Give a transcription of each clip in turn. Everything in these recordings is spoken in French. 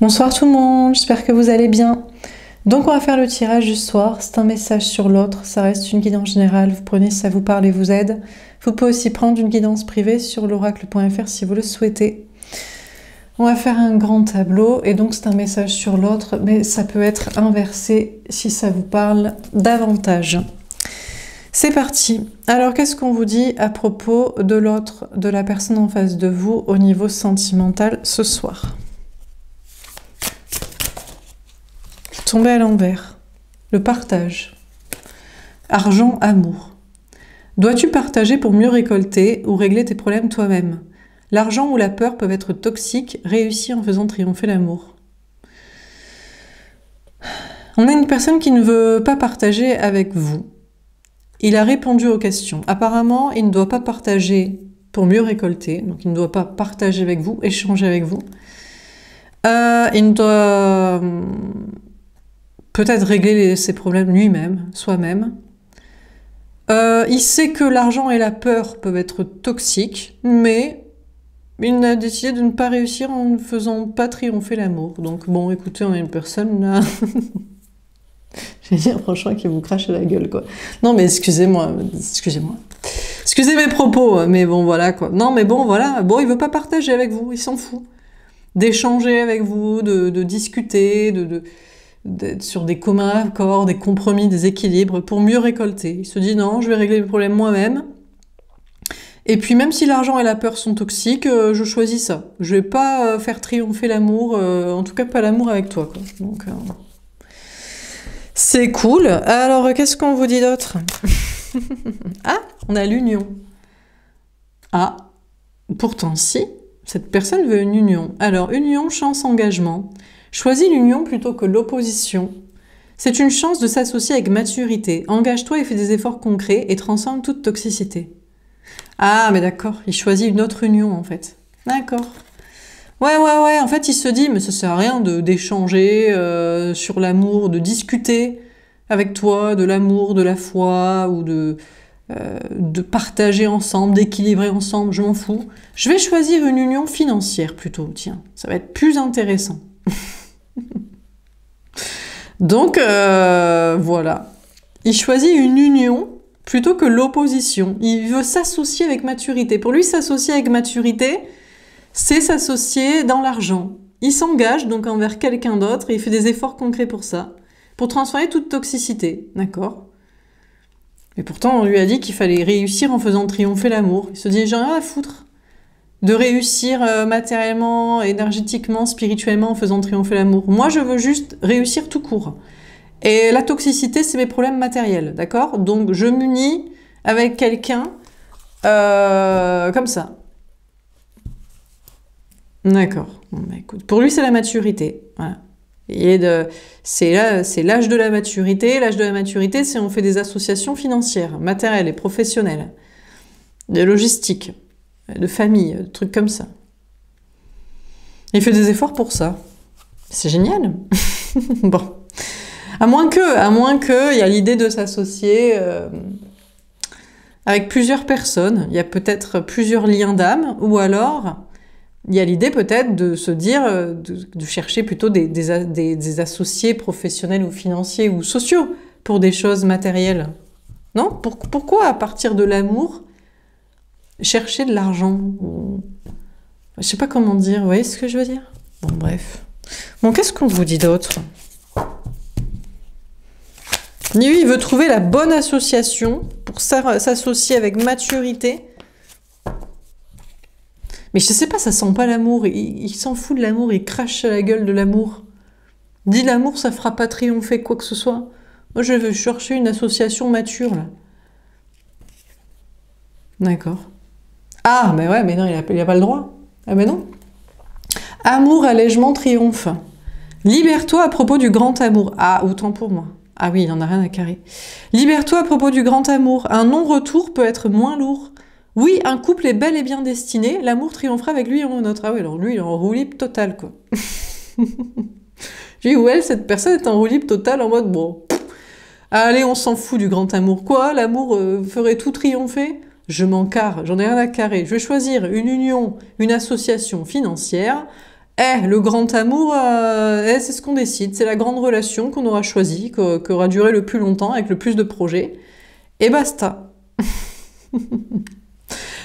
Bonsoir tout le monde, j'espère que vous allez bien. Donc on va faire le tirage du soir, c'est un message sur l'autre, ça reste une guidance générale, vous prenez si ça vous parle et vous aide. Vous pouvez aussi prendre une guidance privée sur l'oracle.fr si vous le souhaitez. On va faire un grand tableau et donc c'est un message sur l'autre, mais ça peut être inversé si ça vous parle davantage. C'est parti. Alors qu'est-ce qu'on vous dit à propos de l'autre, de la personne en face de vous au niveau sentimental ce soir? Tomber à l'envers. Le partage. Argent, amour. Dois-tu partager pour mieux récolter ou régler tes problèmes toi-même? L'argent ou la peur peuvent être toxiques, réussis en faisant triompher l'amour. On a une personne qui ne veut pas partager avec vous. Il a répondu aux questions. Apparemment, il ne doit pas partager pour mieux récolter, donc il ne doit pas partager avec vous, échanger avec vous. Il ne doit peut-être régler ses problèmes lui-même, soi-même. Il sait que l'argent et la peur peuvent être toxiques, mais il a décidé de ne pas réussir en ne faisant pas triompher l'amour. Donc bon, écoutez, on a une personne là... Je vais dire franchement qui vous crache à la gueule, quoi. Non mais excusez-moi. Excusez mes propos, mais bon voilà, quoi. Non mais bon, voilà. Bon, il veut pas partager avec vous, il s'en fout. D'échanger avec vous, de discuter, d'être sur des communs accords, des compromis, des équilibres pour mieux récolter. Il se dit non, je vais régler le problème moi-même. Et puis même si l'argent et la peur sont toxiques, je choisis ça. Je vais pas faire triompher l'amour, en tout cas pas l'amour avec toi, quoi. Donc c'est cool. Alors qu'est-ce qu'on vous dit d'autre? Ah, on a l'union. Ah, pourtant si, cette personne veut une union. Alors union, chance, engagement. Choisis l'union plutôt que l'opposition. C'est une chance de s'associer avec maturité. Engage-toi et fais des efforts concrets et transforme toute toxicité. Ah, mais d'accord, il choisit une autre union en fait. D'accord. Ouais, en fait il se dit, mais ça sert à rien d'échanger sur l'amour, de discuter avec toi de l'amour, de la foi, ou de partager ensemble, d'équilibrer ensemble, je m'en fous. Je vais choisir une union financière plutôt, tiens, ça va être plus intéressant. Donc, voilà. Il choisit une union plutôt que l'opposition. Il veut s'associer avec maturité. Pour lui, s'associer avec maturité, c'est s'associer dans l'argent. Il s'engage donc envers quelqu'un d'autre et il fait des efforts concrets pour ça, pour transformer toute toxicité, d'accord? Et pourtant, on lui a dit qu'il fallait réussir en faisant triompher l'amour. Il se dit, j'en ai rien à foutre de réussir matériellement, énergétiquement, spirituellement en faisant triompher l'amour. Moi, je veux juste réussir tout court. Et la toxicité, c'est mes problèmes matériels, d'accord? Donc, je m'unis avec quelqu'un comme ça. D'accord. Bon, bah, écoute, pour lui, c'est la maturité. Voilà. C'est l'âge de la maturité. L'âge de la maturité, c'est on fait des associations financières, matérielles et professionnelles, de logistique, de famille, de trucs comme ça. Il fait des efforts pour ça. C'est génial. Bon. À moins que, il y a l'idée de s'associer avec plusieurs personnes. Il y a peut-être plusieurs liens d'âme, ou alors il y a l'idée peut-être de se dire, de chercher plutôt des associés professionnels ou financiers ou sociaux pour des choses matérielles. Non? Pourquoi à partir de l'amour chercher de l'argent? Je sais pas comment dire, vous voyez ce que je veux dire? Bon, bref. Bon, qu'est-ce qu'on vous dit d'autre? Lui, il veut trouver la bonne association pour s'associer avec maturité. Mais je sais pas, ça sent pas l'amour. Il s'en fout de l'amour, il crache à la gueule de l'amour. Dit l'amour, ça fera pas triompher quoi que ce soit. Moi, je veux chercher une association mature, là. D'accord. Ah, mais ouais, mais non, il a pas le droit. Ah, mais non. Amour, allègement, triomphe. Libère-toi à propos du grand amour. Ah, autant pour moi. Ah oui, il en a rien à carrer. Libère-toi à propos du grand amour. Un non-retour peut être moins lourd. Oui, un couple est bel et bien destiné. L'amour triomphera avec lui et en autre. Ah oui, alors lui, il est en roue libre totale, quoi. J'ai dit, ouais, cette personne est en roue libre totale en mode, bon, allez, on s'en fout du grand amour. Quoi? L'amour ferait tout triompher? Je m'en carre, j'en ai rien à carrer. Je vais choisir une union, une association financière. Le grand amour, c'est ce qu'on décide. C'est la grande relation qu'on aura choisie, qui aura duré le plus longtemps, avec le plus de projets. Et basta.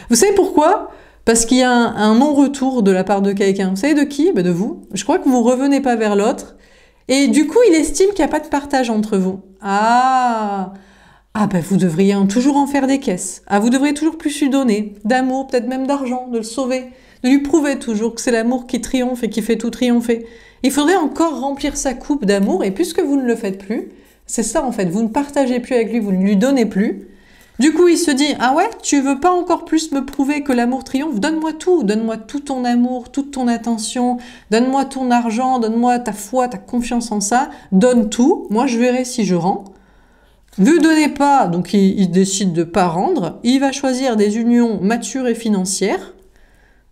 Vous savez pourquoi? Parce qu'il y a un non-retour de la part de quelqu'un. Vous savez de qui? De vous. Je crois que vous ne revenez pas vers l'autre. Et du coup, il estime qu'il n'y a pas de partage entre vous. Vous devriez toujours en faire des caisses. Vous devriez toujours plus lui donner. D'amour, peut-être même d'argent, de le sauver. De lui prouver toujours que c'est l'amour qui triomphe et qui fait tout triompher. Il faudrait encore remplir sa coupe d'amour. Et puisque vous ne le faites plus, c'est ça en fait. Vous ne partagez plus avec lui, vous ne lui donnez plus. Du coup, il se dit, ah ouais, tu veux pas encore plus me prouver que l'amour triomphe? Donne-moi tout ton amour, toute ton attention, donne-moi ton argent, donne-moi ta foi, ta confiance en ça, donne tout, moi je verrai si je rends. Vu donner pas, donc il décide de pas rendre, il va choisir des unions matures et financières,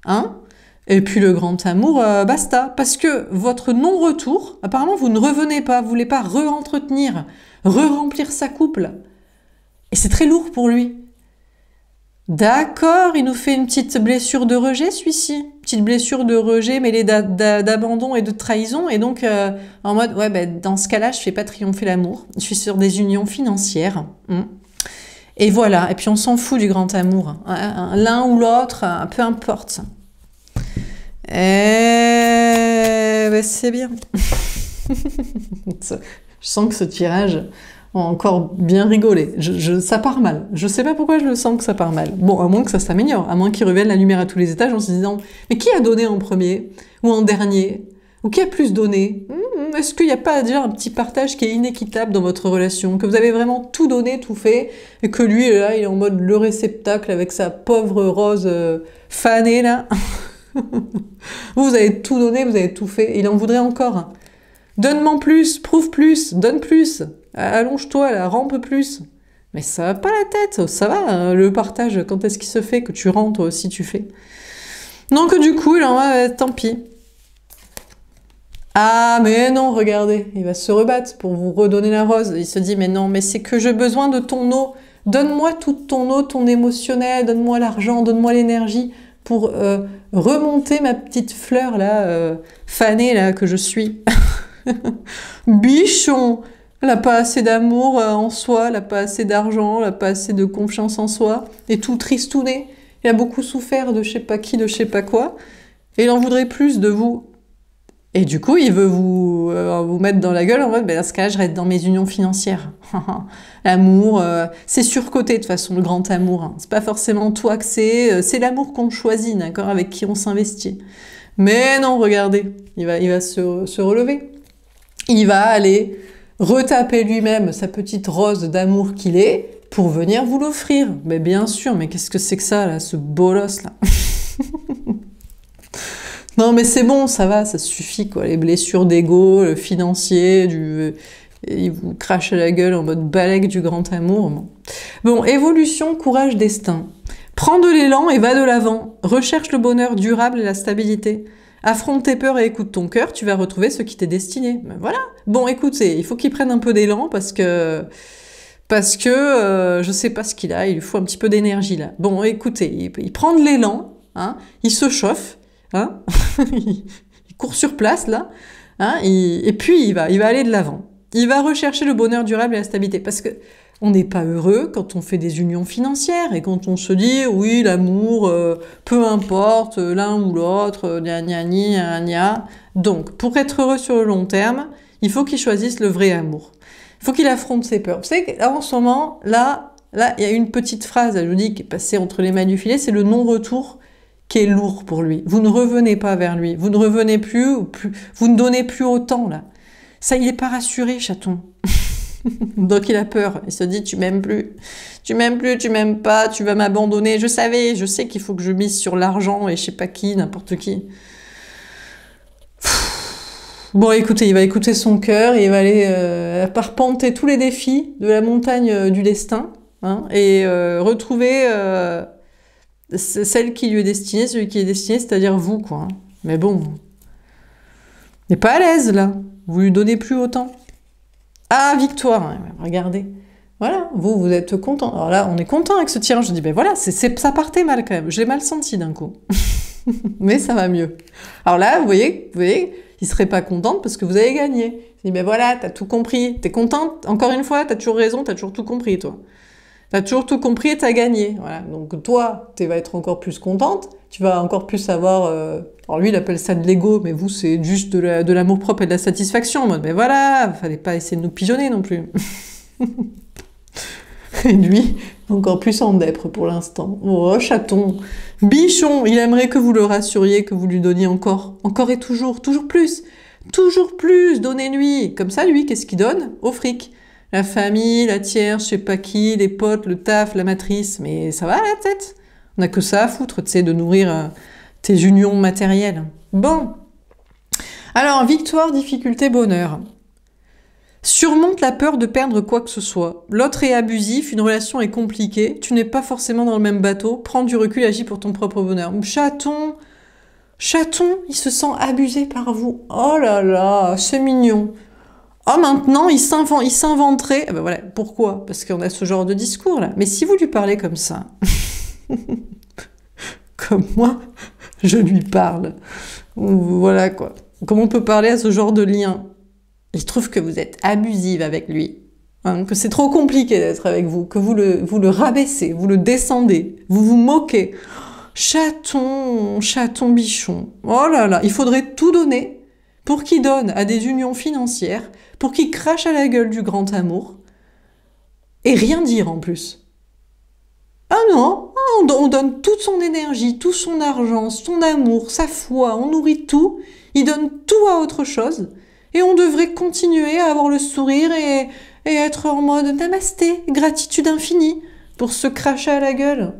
hein, et puis le grand amour, basta, parce que votre non-retour, apparemment vous ne revenez pas, vous voulez pas re-entretenir, re-remplir sa coupe, là. Et c'est très lourd pour lui. D'accord, il nous fait une petite blessure de rejet, celui-ci. Petite blessure de rejet mêlée d'abandon et de trahison. Et donc, en mode, dans ce cas-là, je fais pas triompher l'amour. Je suis sur des unions financières. Et voilà. Et puis, on s'en fout du grand amour. L'un ou l'autre, peu importe. C'est bien. Je sens que ce tirage... encore bien rigolé. Ça part mal. Je sais pas pourquoi je le sens que ça part mal. Bon, à moins que ça s'améliore, à moins qu'il revienne la lumière à tous les étages en se disant « Mais qui a donné en premier? Ou en dernier? Ou qui a plus donné? Est-ce qu'il n'y a pas déjà un petit partage qui est inéquitable dans votre relation? Que vous avez vraiment tout donné, tout fait, et que lui, là, il est en mode le réceptacle avec sa pauvre rose fanée, là. Vous avez tout donné, vous avez tout fait, et il en voudrait encore. Donne-moi plus, prouve plus, donne plus. Allonge-toi, là, rampe plus. Mais ça va pas la tête, ça va, hein, le partage, quand est-ce qu'il se fait que tu rentres aussi, tu fais. Donc du coup, il en va, tant pis. Mais non, regardez, il va se rebattre pour vous redonner la rose. Il se dit, mais non, mais c'est que j'ai besoin de ton eau. Donne-moi toute ton eau, ton émotionnel, donne-moi l'argent, donne-moi l'énergie pour remonter ma petite fleur, là, fanée, là, que je suis. Bichon! Elle n'a pas assez d'amour en soi, elle n'a pas assez d'argent, elle n'a pas assez de confiance en soi, et tout tristouné. Il a beaucoup souffert de je sais pas qui, de je sais pas quoi, et il en voudrait plus de vous. Et du coup, il veut vous mettre dans la gueule en mode, dans ce cas, je reste dans mes unions financières. L'amour, c'est surcoté de toute façon, le grand amour. Hein. C'est pas forcément tout axé, c'est l'amour qu'on choisit, d'accord, avec qui on s'investit. Mais non, regardez, il va se relever. Il va aller retaper lui-même sa petite rose d'amour qu'il est pour venir vous l'offrir. Mais bien sûr, mais qu'est-ce que c'est que ça, là, ce bolos, là? Non, mais c'est bon, ça va, ça suffit, quoi. Les blessures d'ego, le financier, il vous crache à la gueule en mode balèque du grand amour. Bon, évolution, courage, destin. Prends de l'élan et va de l'avant. Recherche le bonheur durable et la stabilité. Affronte tes peurs et écoute ton cœur, tu vas retrouver ce qui t'est destiné. Ben voilà. Bon, écoutez, il faut qu'il prenne un peu d'élan parce que je sais pas ce qu'il a, il lui faut un petit peu d'énergie là. Bon, écoutez, il prend de l'élan, hein, il se chauffe, hein, il court sur place là, hein, et puis il va aller de l'avant. Il va rechercher le bonheur durable et la stabilité parce que on n'est pas heureux quand on fait des unions financières et quand on se dit oui l'amour peu importe l'un ou l'autre gna gna gna gna. Donc pour être heureux sur le long terme il faut qu'il choisisse le vrai amour, il faut qu'il affronte ses peurs. Vous savez qu'en ce moment là il y a une petite phrase je vous dis qui est passée entre les mailles du filet, c'est le non-retour qui est lourd pour lui. Vous ne revenez pas vers lui, vous ne revenez plus, vous ne donnez plus autant là. Ça il est pas rassuré chaton. Donc il a peur, il se dit tu m'aimes plus, tu m'aimes pas, tu vas m'abandonner. Je sais qu'il faut que je mise sur l'argent et je sais pas qui, n'importe qui. Bon écoutez, il va écouter son cœur, il va aller parpenter tous les défis de la montagne du destin hein, et retrouver celle qui lui est destinée, celui qui est destiné, c'est-à-dire vous quoi. Hein. Mais bon, il n'est pas à l'aise là, vous lui donnez plus autant. Ah, victoire, regardez. Voilà, vous êtes content. Alors là, on est content avec ce tirage. Je dis, ben voilà, ça partait mal quand même. Je l'ai mal senti d'un coup. Mais ça va mieux. Alors là, vous voyez, il serait pas contente parce que vous avez gagné. Il dit, ben voilà, t'as tout compris. T'es contente? Encore une fois, t'as toujours raison, t'as toujours tout compris, toi. T'as toujours tout compris et t'as gagné. Voilà. Donc toi, tu vas être encore plus contente. Tu vas encore plus avoir... Alors lui, il appelle ça de l'ego, mais vous, c'est juste de l'amour-propre et de la satisfaction. En mode, mais voilà, fallait pas essayer de nous pigeonner non plus. Et lui, encore plus en dèpre pour l'instant. Oh, chaton. Bichon, il aimerait que vous le rassuriez, que vous lui donniez encore et toujours plus. Toujours plus, donnez-lui. Comme ça, lui, qu'est-ce qu'il donne? Au fric. La famille, la tierce, je sais pas qui, les potes, le taf, la matrice. Mais ça va la tête? On n'a que ça à foutre, tu sais, de nourrir tes unions matérielles. Bon. Alors, victoire, difficulté, bonheur. Surmonte la peur de perdre quoi que ce soit. L'autre est abusif, une relation est compliquée, tu n'es pas forcément dans le même bateau, prends du recul et agis pour ton propre bonheur. Chaton, il se sent abusé par vous. Oh là là, c'est mignon. Oh, maintenant, il s'inventerait... Ah ben voilà, pourquoi? Parce qu'on a ce genre de discours, là. Mais si vous lui parlez comme ça, comme moi, je lui parle. Voilà, quoi. Comment on peut parler à ce genre de lien? Il trouve que vous êtes abusive avec lui, hein, que c'est trop compliqué d'être avec vous, que vous le rabaissez, vous le descendez, vous vous moquez. Chaton, bichon. Oh là là, il faudrait tout donner pour qu'il donne à des unions financières, pour qu'il crache à la gueule du grand amour, et rien dire en plus. Ah non, on donne toute son énergie, tout son argent, son amour, sa foi, on nourrit tout, il donne tout à autre chose, et on devrait continuer à avoir le sourire et être en mode namasté, gratitude infinie, pour se cracher à la gueule.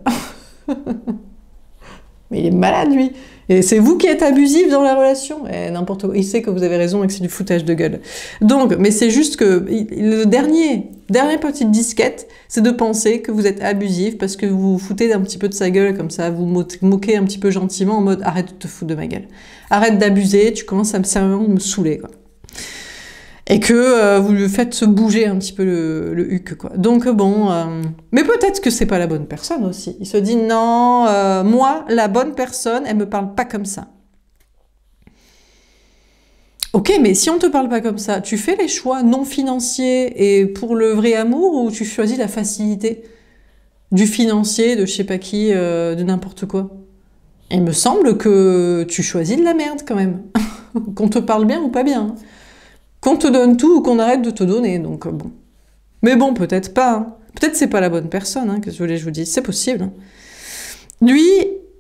Mais il est malade, lui. Et c'est vous qui êtes abusif dans la relation. Et n'importe quoi. Il sait que vous avez raison et que c'est du foutage de gueule. Donc, mais c'est juste que le dernière petite disquette, c'est de penser que vous êtes abusif parce que vous vous foutez un petit peu de sa gueule comme ça, vous moquez un petit peu gentiment en mode arrête de te foutre de ma gueule. Arrête d'abuser, tu commences à me saouler, quoi. Et que vous lui faites se bouger un petit peu le huc, quoi. Donc bon, mais peut-être que c'est pas la bonne personne aussi. Il se dit non, moi, la bonne personne, elle me parle pas comme ça. Ok, mais si on te parle pas comme ça, tu fais les choix non financiers et pour le vrai amour ou tu choisis la facilité du financier, de je sais pas qui, de n'importe quoi? Il me semble que tu choisis de la merde quand même. Qu'on te parle bien ou pas bien. Qu'on te donne tout ou qu'on arrête de te donner, donc bon. Mais bon, peut-être pas. Hein. Peut-être c'est pas la bonne personne, hein, que je vous dis, c'est possible. Hein. Lui,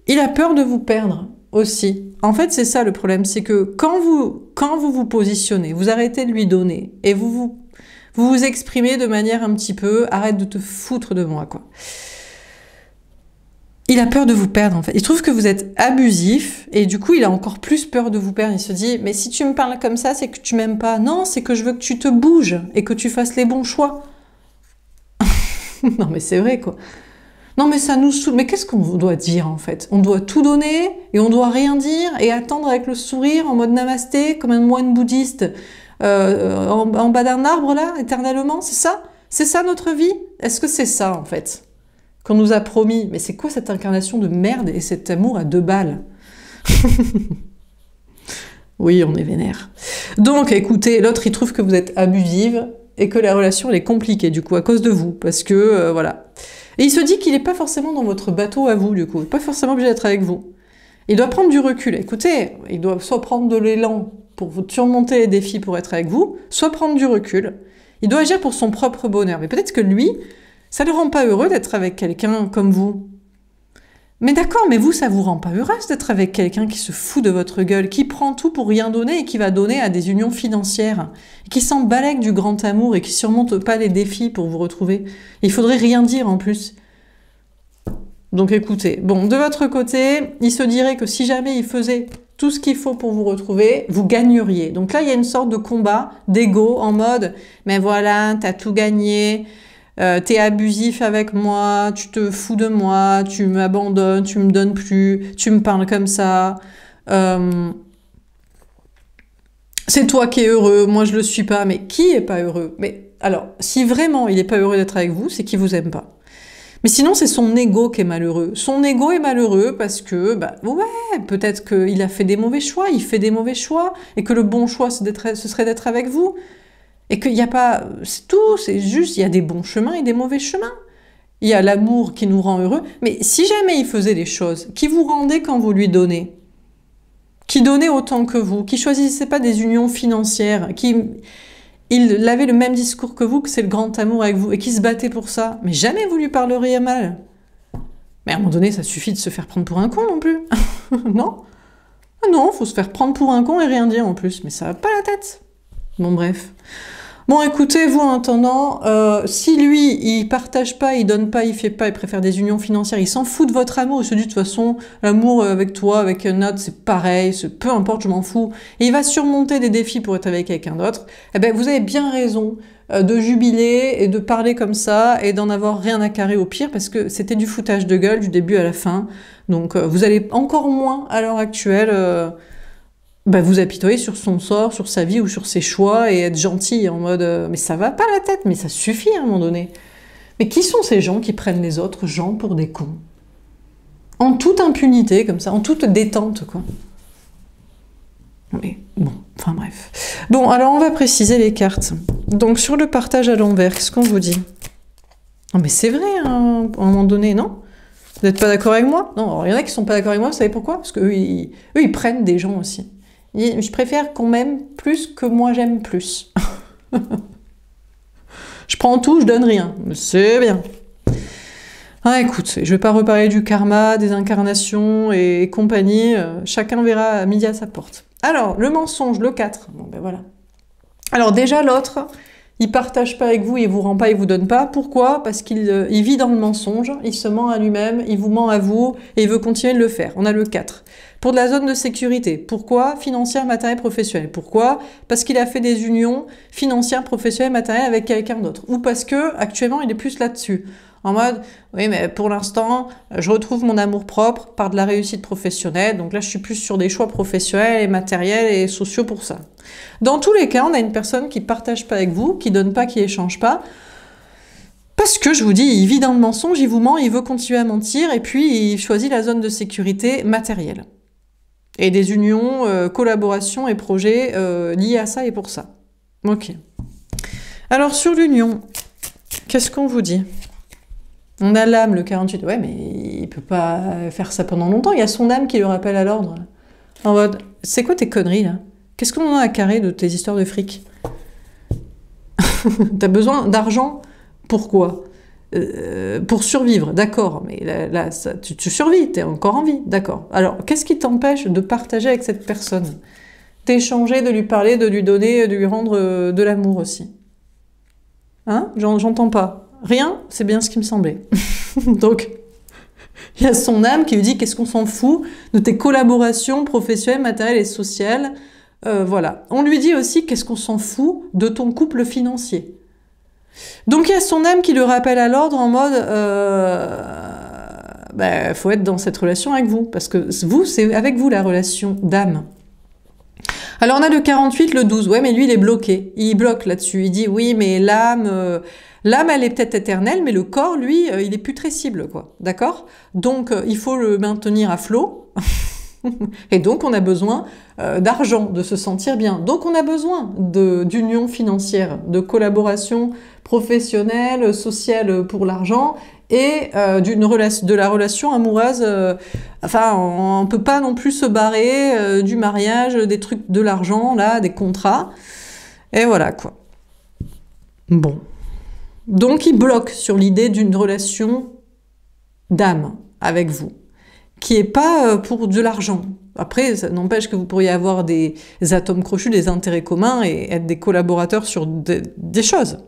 il a peur de vous perdre aussi. En fait, c'est ça le problème, c'est que quand vous positionnez, vous arrêtez de lui donner et vous exprimez de manière un petit peu, arrête de te foutre de moi, quoi. Il a peur de vous perdre, en fait. Il trouve que vous êtes abusif, et du coup, il a encore plus peur de vous perdre. Il se dit, mais si tu me parles comme ça, c'est que tu m'aimes pas. Non, c'est que je veux que tu te bouges, et que tu fasses les bons choix. Non, mais c'est vrai, quoi. Non, mais ça nous saoule. Mais qu'est-ce qu'on doit dire, en fait? On doit tout donner, et on doit rien dire, et attendre avec le sourire, en mode namasté, comme un moine bouddhiste, en bas d'un arbre, là, éternellement, c'est ça? C'est ça, notre vie? Est-ce que c'est ça, en fait? Qu'on nous a promis, mais c'est quoi cette incarnation de merde et cet amour à 2 balles? Oui, on est vénère. Donc, écoutez, l'autre, il trouve que vous êtes abusive et que la relation, elle est compliquée, du coup, à cause de vous, parce que, voilà. Et il se dit qu'il n'est pas forcément dans votre bateau à vous, du coup, pas forcément obligé d'être avec vous. Il doit prendre du recul. Écoutez, il doit soit prendre de l'élan pour vous surmonter les défis pour être avec vous, soit prendre du recul. Il doit agir pour son propre bonheur. Mais peut-être que lui, ça ne le rend pas heureux d'être avec quelqu'un comme vous. Mais d'accord, mais vous, ça vous rend pas heureuse d'être avec quelqu'un qui se fout de votre gueule, qui prend tout pour rien donner et qui va donner à des unions financières, et qui s'en balèque du grand amour et qui surmonte pas les défis pour vous retrouver. Il faudrait rien dire en plus. Donc écoutez, bon, de votre côté, il se dirait que si jamais il faisait tout ce qu'il faut pour vous retrouver, vous gagneriez. Donc là, il y a une sorte de combat d'ego en mode « mais voilà, t'as tout gagné ». T'es abusif avec moi, tu te fous de moi, tu m'abandonnes, tu me donnes plus, tu me parles comme ça. C'est toi qui es heureux, moi je le suis pas. Mais qui est pas heureux? Mais alors, si vraiment il est pas heureux d'être avec vous, c'est qu'il vous aime pas. Mais sinon, c'est son ego qui est malheureux. Son ego est malheureux parce que, bah, ouais, peut-être qu'il a fait des mauvais choix, il fait des mauvais choix, et que le bon choix, ce serait d'être avec vous. Et qu'il n'y a pas... C'est tout, c'est juste, il y a des bons chemins et des mauvais chemins. Il y a l'amour qui nous rend heureux. Mais si jamais il faisait des choses qui vous rendaient quand vous lui donnez, qui donnait autant que vous, qui choisissait pas des unions financières, il avait le même discours que vous, que c'est le grand amour avec vous, et qui se battait pour ça, mais jamais vous lui parleriez mal. Mais à un moment donné, ça suffit de se faire prendre pour un con non plus. Non? Ah non, faut se faire prendre pour un con et rien dire en plus, mais ça va pas la tête. Bon bref. Bon écoutez, vous en attendant, si lui, il partage pas, il donne pas, il fait pas, il préfère des unions financières, il s'en fout de votre amour, il se dit de toute façon, l'amour avec toi, avec un autre, c'est pareil, peu importe, je m'en fous, et il va surmonter des défis pour être avec quelqu'un d'autre, eh ben vous avez bien raison de jubiler et de parler comme ça, et d'en avoir rien à carrer au pire, parce que c'était du foutage de gueule du début à la fin, donc vous allez encore moins, à l'heure actuelle... bah vous apitoyer sur son sort, sur sa vie ou sur ses choix et être gentil en mode mais ça va pas la tête, mais ça suffit à un moment donné. Mais qui sont ces gens qui prennent les autres gens pour des cons? En toute impunité, comme ça, en toute détente, quoi. Mais bon, enfin bref. Bon, alors on va préciser les cartes. Donc sur le partage à l'envers, qu'est-ce qu'on vous dit? Non mais c'est vrai, hein, à un moment donné, non? Vous n'êtes pas d'accord avec moi? Non, il y en a qui sont pas d'accord avec moi, vous savez pourquoi? Parce qu'eux, ils prennent des gens aussi. Je préfère qu'on m'aime plus que moi j'aime plus. Je prends tout, je donne rien. C'est bien. Ah, écoute, je vais pas reparler du karma, des incarnations et compagnie. Chacun verra à midi à sa porte. Alors, le mensonge, le 4. Bon, ben voilà. Alors déjà, l'autre, il partage pas avec vous, il vous rend pas, il vous donne pas. Pourquoi? Parce qu'il vit dans le mensonge, il se ment à lui-même, il vous ment à vous, et il veut continuer de le faire. On a le 4. Pour de la zone de sécurité. Pourquoi? Financière, matérielle, professionnelle. Pourquoi? Parce qu'il a fait des unions financières, professionnelles, matérielles avec quelqu'un d'autre. Ou parce que actuellement il est plus là-dessus. En mode, oui mais pour l'instant, je retrouve mon amour-propre par de la réussite professionnelle. Donc là, je suis plus sur des choix professionnels et matériels et sociaux pour ça. Dans tous les cas, on a une personne qui partage pas avec vous, qui donne pas, qui échange pas. Parce que, je vous dis, il vit dans le mensonge, il vous ment, il veut continuer à mentir, et puis il choisit la zone de sécurité matérielle. Et des unions, collaborations et projets liés à ça et pour ça. Ok. Alors sur l'union, qu'est-ce qu'on vous dit? On a l'âme, le 48. Ouais, mais il peut pas faire ça pendant longtemps. Il y a son âme qui le rappelle à l'ordre. En mode, c'est quoi tes conneries là? Qu'est-ce qu'on a à carrer de tes histoires de fric? T'as besoin d'argent? Pourquoi? Pour survivre, d'accord, mais là ça, tu survis, t'es encore en vie, d'accord. Alors, qu'est-ce qui t'empêche de partager avec cette personne? D'échanger, de lui parler, de lui donner, de lui rendre de l'amour aussi. Hein? J'entends pas. Rien? C'est bien ce qui me semblait. Donc, il y a son âme qui lui dit qu'est-ce qu'on s'en fout de tes collaborations professionnelles, matérielles et sociales. Voilà. On lui dit aussi qu'est-ce qu'on s'en fout de ton couple financier. Donc il y a son âme qui le rappelle à l'ordre en mode faut être dans cette relation avec vous, parce que vous, c'est avec vous la relation d'âme. Alors on a le 48, le 12, ouais mais lui il est bloqué, il bloque là-dessus, il dit oui mais l'âme elle est peut-être éternelle, mais le corps lui il est putrescible quoi, d'accord? Donc il faut le maintenir à flot. Et donc on a besoin d'argent, de se sentir bien. Donc on a besoin d'union financière, de collaboration professionnelle, sociale pour l'argent et de la relation amoureuse. Enfin, on peut pas non plus se barrer du mariage, des trucs de l'argent, là, des contrats. Et voilà quoi. Bon. Donc il bloque sur l'idée d'une relation d'âme avec vous, qui est pas pour de l'argent. Après, ça n'empêche que vous pourriez avoir des atomes crochus, des intérêts communs et être des collaborateurs sur des choses.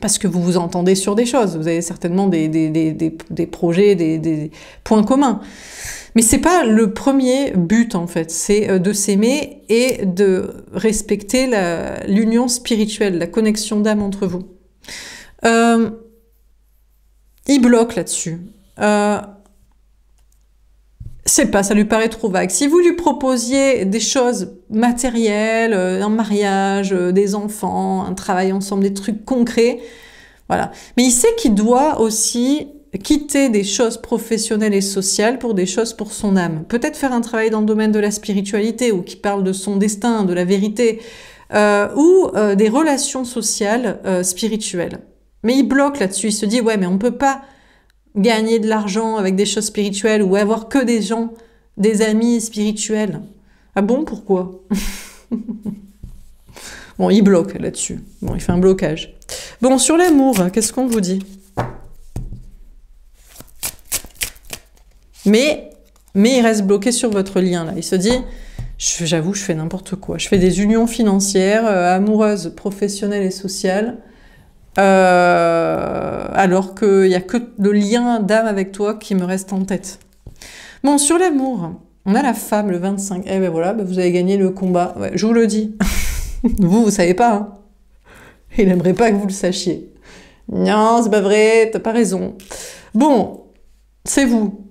Parce que vous vous entendez sur des choses. Vous avez certainement des projets, des points communs. Mais c'est pas le premier but, en fait. C'est de s'aimer et de respecter l'union spirituelle, la connexion d'âme entre vous. Il bloque là-dessus. Je sais pas, ça lui paraît trop vague. Si vous lui proposiez des choses matérielles, un mariage, des enfants, un travail ensemble, des trucs concrets, voilà. Mais il sait qu'il doit aussi quitter des choses professionnelles et sociales pour des choses pour son âme. Peut-être faire un travail dans le domaine de la spiritualité ou qui parle de son destin, de la vérité, ou des relations sociales spirituelles. Mais il bloque là-dessus, il se dit « Ouais, mais on peut pas gagner de l'argent avec des choses spirituelles ou avoir que des gens, des amis spirituels. » Ah bon, pourquoi? Bon, il bloque là-dessus. Bon, il fait un blocage. Bon, sur l'amour, qu'est-ce qu'on vous dit? Mais il reste bloqué sur votre lien, là. Il se dit, j'avoue, je fais n'importe quoi. Je fais des unions financières, amoureuses, professionnelles et sociales, alors qu'il n'y a que le lien d'âme avec toi qui me reste en tête. Bon, sur l'amour, on a la femme, le 25. Eh ben voilà, ben vous avez gagné le combat. Ouais, je vous le dis. Vous savez pas, hein. Il n'aimerait pas que vous le sachiez. Non, c'est pas vrai, t'as pas raison. Bon, c'est vous,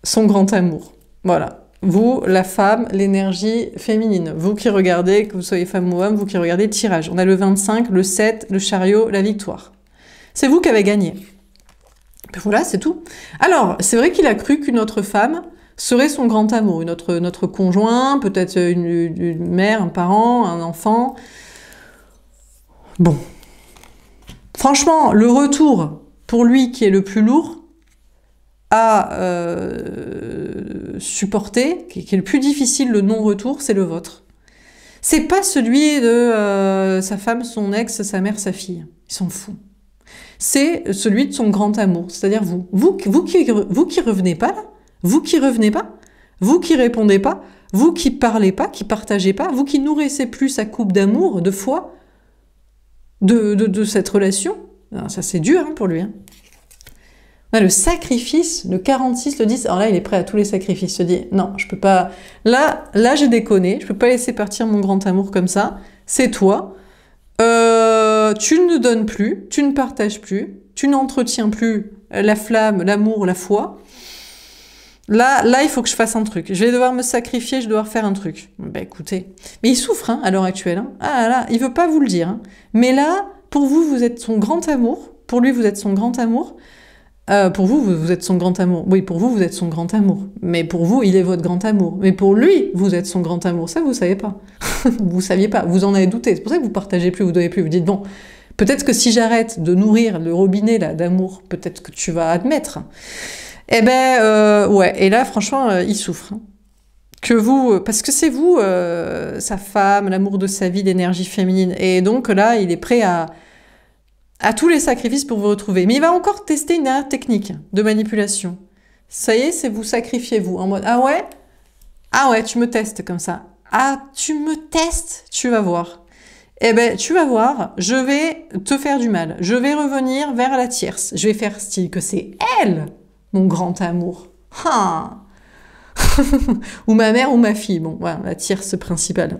son grand amour. Voilà. Vous, la femme, l'énergie féminine. Vous qui regardez, que vous soyez femme ou homme, vous qui regardez le tirage. On a le 25, le 7, le chariot, la victoire. C'est vous qui avez gagné. Voilà, c'est tout. Alors, c'est vrai qu'il a cru qu'une autre femme serait son grand amour, notre conjoint, peut-être une mère, un parent, un enfant. Bon. Franchement, le retour, pour lui qui est le plus lourd, à supporter, qui est le plus difficile, le non-retour, c'est le vôtre. C'est pas celui de sa femme, son ex, sa mère, sa fille. Il s'en fout. C'est celui de son grand amour, c'est-à-dire vous. Vous qui revenez pas là, vous qui revenez pas, vous qui répondez pas, vous qui parlez pas, qui partagez pas, vous qui nourrissez plus sa coupe d'amour, de foi, de cette relation. Alors, ça c'est dur hein, pour lui. Hein. On a le sacrifice, le 46, le 10. Alors là, il est prêt à tous les sacrifices. Il se dit, non, je peux pas... Là j'ai déconné. Je peux pas laisser partir mon grand amour comme ça. C'est toi. Tu ne donnes plus, tu ne partages plus, tu n'entretiens plus la flamme, l'amour, la foi. Là, il faut que je fasse un truc. Je vais devoir me sacrifier, je vais devoir faire un truc. Ben écoutez, mais il souffre hein, à l'heure actuelle. Hein. Ah là, il veut pas vous le dire. Hein. Mais là, pour vous, vous êtes son grand amour. Pour lui, vous êtes son grand amour. Pour vous, vous êtes son grand amour. Oui, pour vous, vous êtes son grand amour. Mais pour vous, il est votre grand amour. Mais pour lui, vous êtes son grand amour. Ça, vous savez pas. Vous saviez pas. Vous en avez douté. C'est pour ça que vous partagez plus, vous donnez plus. Vous dites, bon, peut-être que si j'arrête de nourrir le robinet là d'amour, peut-être que tu vas admettre. Eh ben, ouais. Et là, franchement, il souffre. Hein. Que vous, parce que c'est vous, sa femme, l'amour de sa vie, l'énergie féminine. Et donc là, il est prêt à tous les sacrifices pour vous retrouver. Mais il va encore tester une dernière technique de manipulation. Ça y est, c'est vous sacrifiez vous. En mode, ah ouais, tu me testes comme ça. Ah, tu me testes, tu vas voir. Eh ben, tu vas voir, je vais te faire du mal. Je vais revenir vers la tierce. Je vais faire style que c'est elle, mon grand amour. Ah. Ou ma mère ou ma fille. Bon, voilà, la tierce principale.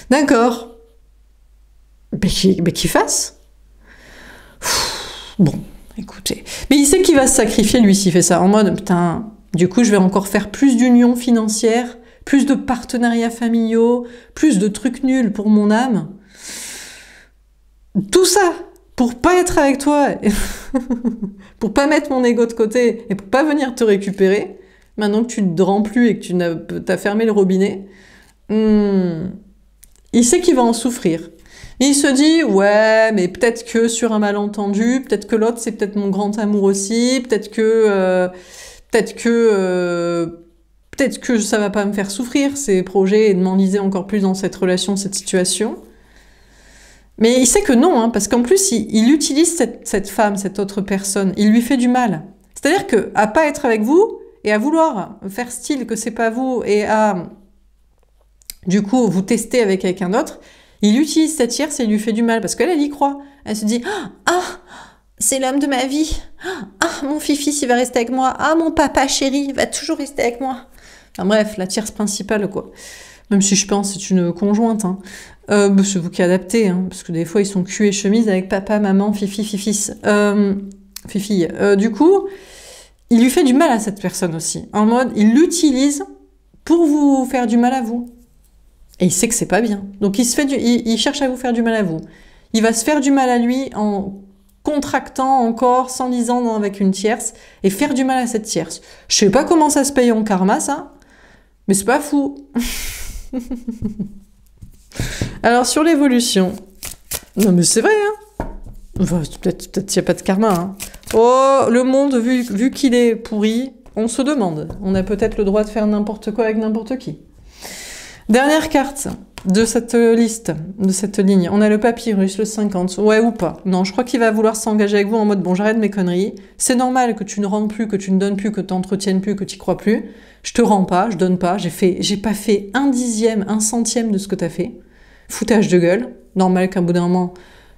D'accord. Mais qu'il fasse. Bon, écoutez. Mais il sait qu'il va se sacrifier, lui, s'il fait ça. En mode, putain, du coup, je vais encore faire plus d'unions financières, plus de partenariats familiaux, plus de trucs nuls pour mon âme. Tout ça pour pas être avec toi, pour pas mettre mon ego de côté et pour pas venir te récupérer, maintenant que tu ne rends plus et que tu as fermé le robinet, il sait qu'il va en souffrir. Et il se dit, ouais, mais peut-être que sur un malentendu, peut-être que l'autre, c'est peut-être mon grand amour aussi, peut-être que ça va pas me faire souffrir, ces projets, et de m'enliser encore plus dans cette relation, cette situation. Mais il sait que non, hein, parce qu'en plus, il utilise cette femme, cette autre personne, il lui fait du mal. C'est-à-dire qu'à pas être avec vous, et à vouloir faire style que c'est pas vous, et à, du coup, vous tester avec quelqu'un d'autre, il utilise cette tierce et il lui fait du mal, parce qu'elle, elle y croit. Elle se dit, ah, c'est l'homme de ma vie. Ah, mon fifi, il va rester avec moi. Ah, mon papa chéri, il va toujours rester avec moi. Enfin bref, la tierce principale, quoi. Même si je pense c'est une conjointe. Hein. C'est vous qui adaptez, hein, parce que des fois, ils sont cul et chemise avec papa, maman, fifi, fifis. Fifi. Du coup, il lui fait du mal à cette personne aussi. En mode, il l'utilise pour vous faire du mal à vous. Et il sait que c'est pas bien. Donc il cherche à vous faire du mal à vous. Il va se faire du mal à lui en contractant encore, s'enlisant avec une tierce, et faire du mal à cette tierce. Je sais pas comment ça se paye en karma, ça, mais c'est pas fou. Alors, sur l'évolution... Non, mais c'est vrai, hein. Enfin, peut-être qu'il n'y a pas de karma, hein. Oh, le monde, vu qu'il est pourri, on se demande. On a peut-être le droit de faire n'importe quoi avec n'importe qui. Dernière carte de cette liste, de cette ligne. On a le papyrus, le 50. Ouais ou pas? Non, je crois qu'il va vouloir s'engager avec vous en mode, bon, j'arrête mes conneries. C'est normal que tu ne rendes plus, que tu ne donnes plus, que tu n'entretiennes plus, que tu n'y crois plus. Je te rends pas, je donne pas. J'ai pas fait 1/10, 1/100 de ce que tu as fait. Foutage de gueule. Normal qu'à bout d'un moment,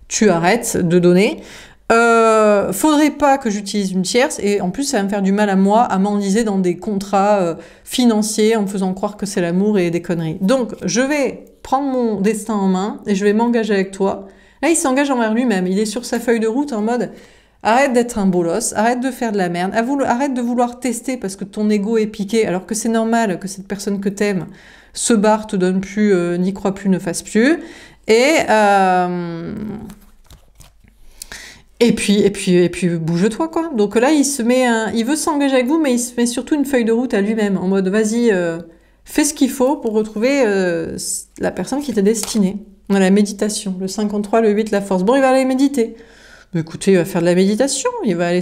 tu arrêtes de donner. Faudrait pas que j'utilise une tierce, et en plus ça va me faire du mal à moi à m'enliser dans des contrats financiers en me faisant croire que c'est l'amour et des conneries. Donc je vais prendre mon destin en main et je vais m'engager avec toi. Là il s'engage envers lui-même, il est sur sa feuille de route en mode arrête d'être un bolos, arrête de faire de la merde, arrête de vouloir tester parce que ton ego est piqué alors que c'est normal que cette personne que t'aimes se barre, te donne plus, n'y croit plus, ne fasse plus. Et puis bouge-toi, quoi. Donc là, il veut s'engager avec vous, mais il se met surtout une feuille de route à lui-même, en mode, vas-y, fais ce qu'il faut pour retrouver la personne qui t'est destinée. On a la méditation, le 53, le 8, la force. Bon, il va aller méditer. Mais écoutez, il va faire de la méditation, il va aller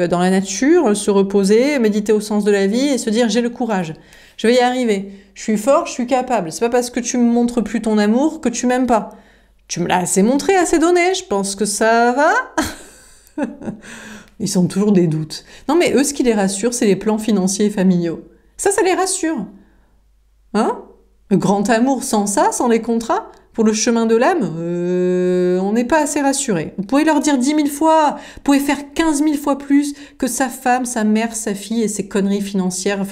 dans la nature, se reposer, méditer au sens de la vie et se dire, j'ai le courage, je vais y arriver, je suis fort, je suis capable. C'est pas parce que tu me montres plus ton amour que tu m'aimes pas. Tu me l'as assez montré, assez donné, je pense que ça va. Ils ont toujours des doutes. Non mais eux, ce qui les rassure, c'est les plans financiers et familiaux. Ça les rassure. Hein? Le grand amour sans ça, sans les contrats, pour le chemin de l'âme, on n'est pas assez rassuré. Vous pouvez leur dire 10 000 fois, vous pouvez faire 15 000 fois plus que sa femme, sa mère, sa fille et ses conneries financières,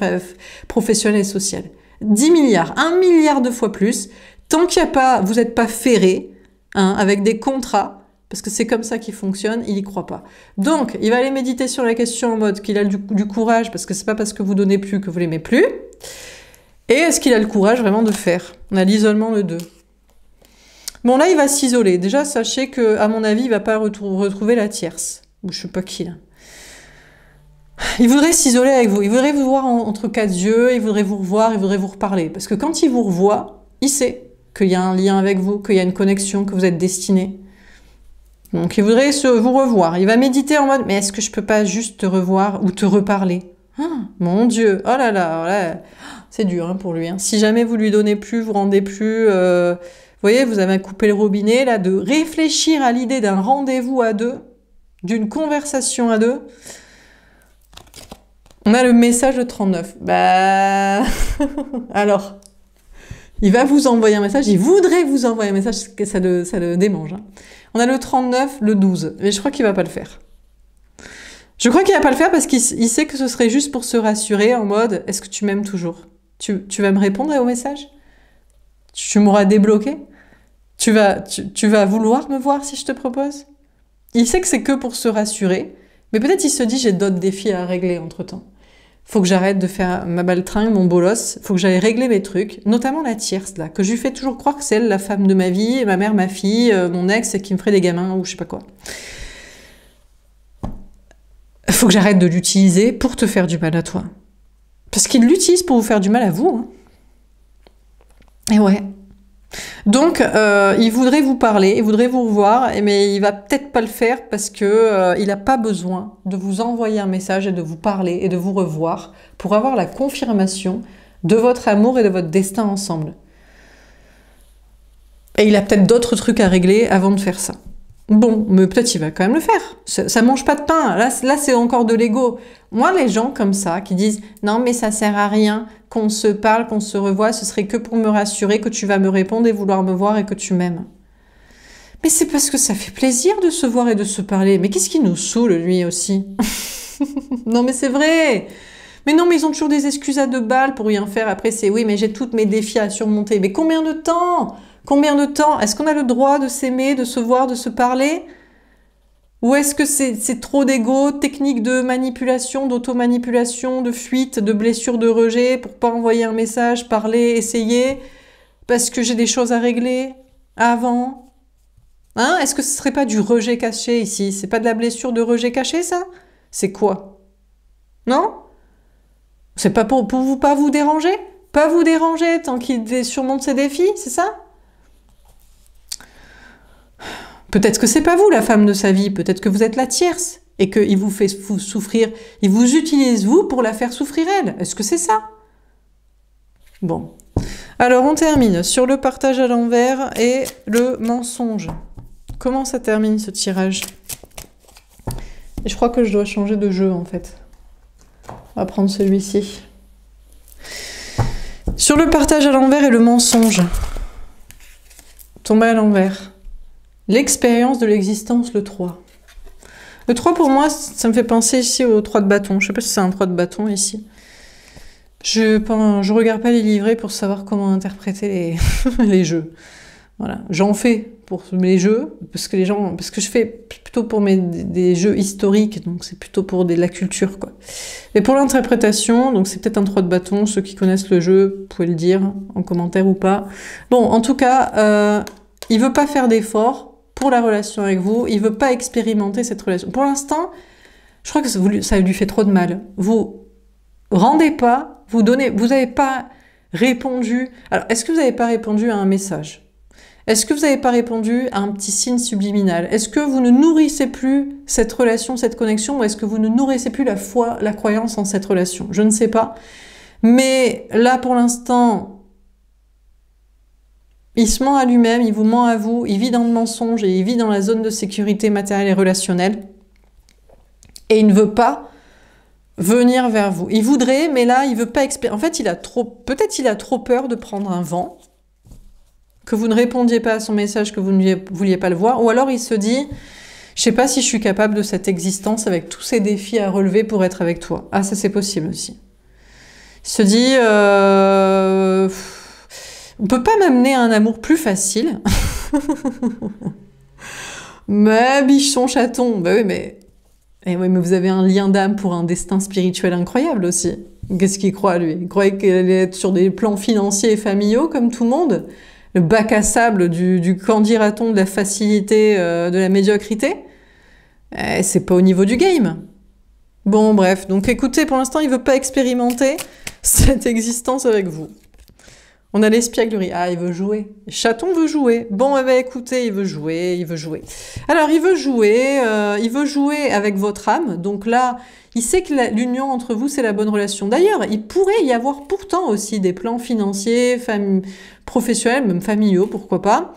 professionnelles et sociales. 10 milliards, 1 milliard de fois plus. Tant qu'il n'y a pas, vous n'êtes pas ferré, hein, avec des contrats, parce que c'est comme ça qu'il fonctionne, il n'y croit pas. Donc, il va aller méditer sur la question en mode qu'il a du courage, parce que c'est pas parce que vous donnez plus que vous l'aimez plus. Et est-ce qu'il a le courage vraiment de faire? On a l'isolement, le 2. Bon, là, il va s'isoler. Déjà, sachez que, à mon avis, il va pas retrouver la tierce. Ou je sais pas qui, là. Il voudrait s'isoler avec vous. Il voudrait vous voir entre quatre yeux, il voudrait vous revoir, il voudrait vous reparler. Parce que quand il vous revoit, il sait qu'il y a un lien avec vous, qu'il y a une connexion, que vous êtes destinés. Donc il voudrait vous revoir. Il va méditer en mode, mais est-ce que je peux pas juste te revoir ou te reparler? Mon Dieu, oh là là, là. C'est dur, hein, pour lui. Hein. Si jamais vous lui donnez plus, vous rendez plus... vous voyez, vous avez coupé le robinet, là, de réfléchir à l'idée d'un rendez-vous à deux, d'une conversation à deux. On a le message de 39. Bah... Alors... Il va vous envoyer un message, il voudrait vous envoyer un message, que ça le démange. Hein. On a le 39, le 12, mais je crois qu'il va pas le faire. Je crois qu'il va pas le faire parce qu'il sait que ce serait juste pour se rassurer en mode « Est-ce que tu m'aimes toujours? Tu vas me répondre au message? Tu m'auras débloqué? Tu vas vouloir me voir si je te propose ?» Il sait que c'est que pour se rassurer, mais peut-être il se dit « J'ai d'autres défis à régler entre-temps. » Faut que j'arrête de faire ma baltringue, mon bolos. Faut que j'aille régler mes trucs, notamment la tierce, là, que je lui fais toujours croire que c'est elle, la femme de ma vie, ma mère, ma fille, mon ex, qui me ferait des gamins, ou je sais pas quoi. Faut que j'arrête de l'utiliser pour te faire du mal à toi. Parce qu'il l'utilise pour vous faire du mal à vous. Hein. Et ouais. Donc, il voudrait vous parler, il voudrait vous revoir, mais il va peut-être pas le faire parce que il n'a pas besoin de vous envoyer un message et de vous parler et de vous revoir pour avoir la confirmation de votre amour et de votre destin ensemble. Et il a peut-être d'autres trucs à régler avant de faire ça. Bon, mais peut-être il va quand même le faire. Ça mange pas de pain. Là c'est encore de l'ego. Moi, les gens comme ça, qui disent « Non, mais ça sert à rien qu'on se parle, qu'on se revoie, ce serait que pour me rassurer que tu vas me répondre et vouloir me voir et que tu m'aimes. » Mais c'est parce que ça fait plaisir de se voir et de se parler. Mais qu'est-ce qui nous saoule, lui aussi? Non, mais c'est vrai. Mais non, mais ils ont toujours des excuses à 2 balles pour rien faire. Après, c'est « Oui, mais j'ai tous mes défis à surmonter. » Mais combien de temps? Combien de temps? Est-ce qu'on a le droit de s'aimer, de se voir, de se parler? Ou est-ce que c'est trop d'ego, technique de manipulation, d'auto-manipulation, de fuite, de blessure, de rejet, pour pas envoyer un message, parler, essayer, parce que j'ai des choses à régler avant? Hein? Est-ce que ce serait pas du rejet caché ici? C'est pas de la blessure de rejet caché, ça? C'est quoi? Non? C'est pas pour vous pas vous déranger? Pas vous déranger tant qu'il surmonte ses défis, c'est ça? Peut-être que c'est pas vous la femme de sa vie, peut-être que vous êtes la tierce et qu'il vous fait souffrir, il vous utilise vous pour la faire souffrir elle. Est-ce que c'est ça? Bon. Alors on termine sur le partage à l'envers et le mensonge. Comment ça termine ce tirage? Et je crois que je dois changer de jeu en fait. On va prendre celui-ci. Sur le partage à l'envers et le mensonge. Tomber à l'envers. L'expérience de l'existence, le 3. Le 3 pour moi, ça me fait penser ici au 3 de bâton. Je sais pas si c'est un 3 de bâton ici. Je regarde pas les livrets pour savoir comment interpréter les jeux. Voilà, j'en fais pour mes jeux parce que je fais plutôt pour des jeux historiques, donc c'est plutôt pour la culture quoi. Et pour l'interprétation, donc c'est peut-être un 3 de bâton. Ceux qui connaissent le jeu, vous pouvez le dire en commentaire ou pas. Bon, en tout cas, il veut pas faire d'efforts pour la relation avec vous. Il veut pas expérimenter cette relation. Pour l'instant, je crois que ça lui fait trop de mal. Vous rendez pas, vous n'avez pas répondu. Alors, est-ce que vous n'avez pas répondu à un message? Est-ce que vous n'avez pas répondu à un petit signe subliminal? Est-ce que vous ne nourrissez plus cette relation, cette connexion, ou est-ce que vous ne nourrissez plus la foi, la croyance en cette relation? Je ne sais pas. Mais là, pour l'instant, il se ment à lui-même, il vous ment à vous, il vit dans le mensonge et il vit dans la zone de sécurité matérielle et relationnelle. Et il ne veut pas venir vers vous. Il voudrait, mais là, il veut pas expérimenter. En fait, peut-être il a trop peur de prendre un vent, que vous ne répondiez pas à son message, que vous ne vouliez pas le voir, ou alors il se dit, je sais pas si je suis capable de cette existence avec tous ces défis à relever pour être avec toi. Ah, ça c'est possible aussi. Il se dit, on peut pas m'amener à un amour plus facile. Mais bichon chaton, bah oui, mais vous avez un lien d'âme pour un destin spirituel incroyable aussi. Qu'est-ce qu'il croit lui? Il croyait qu'il allait être sur des plans financiers et familiaux comme tout le monde? Le bac à sable du qu'en dira-t-on de la facilité, de la médiocrité? C'est pas au niveau du game. Bon, bref. Donc écoutez, pour l'instant, il veut pas expérimenter cette existence avec vous. On a l'espièglerie. Ah, il veut jouer. Chaton veut jouer. Bon, écoutez, il veut jouer, il veut jouer. Alors, il veut jouer avec votre âme. Donc là, il sait que l'union entre vous, c'est la bonne relation. D'ailleurs, il pourrait y avoir pourtant aussi des plans financiers, professionnels, même familiaux, pourquoi pas,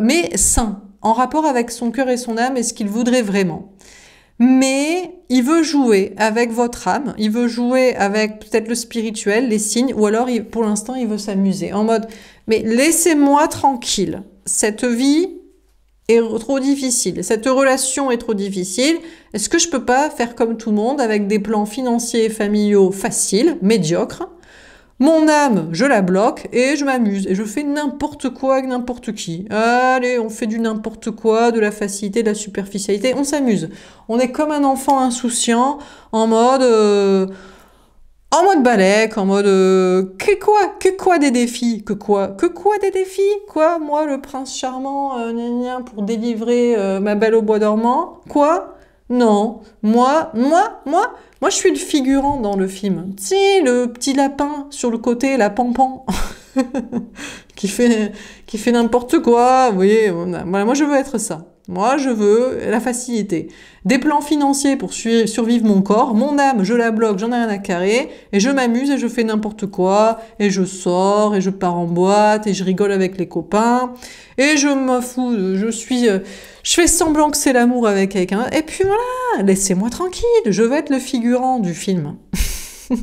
mais sains, en rapport avec son cœur et son âme et ce qu'il voudrait vraiment. Mais il veut jouer avec votre âme, il veut jouer avec peut-être le spirituel, les signes, ou alors pour l'instant il veut s'amuser, en mode « mais laissez-moi tranquille, cette vie est trop difficile, cette relation est trop difficile, est-ce que je peux pas faire comme tout le monde avec des plans financiers et familiaux faciles, médiocres ? Mon âme, je la bloque et je m'amuse et je fais n'importe quoi avec n'importe qui. Allez, on fait du n'importe quoi, de la facilité, de la superficialité, on s'amuse. On est comme un enfant insouciant, en mode balèque, en mode que quoi des défis, que quoi des défis, quoi, moi le prince charmant, pour délivrer ma belle au bois dormant, quoi? Non, moi, je suis le figurant dans le film. Tu sais, le petit lapin sur le côté, la pampan, qui fait n'importe quoi. Vous voyez, voilà, moi je veux être ça. Moi je veux la facilité. Des plans financiers pour survivre mon corps. Mon âme, je la bloque, j'en ai rien à carrer. Et je m'amuse et je fais n'importe quoi. Et je sors et je pars en boîte et je rigole avec les copains. Et je me fous, je fais semblant que c'est l'amour avec quelqu'un. Et puis voilà, laissez-moi tranquille. Je veux être le figurant du film.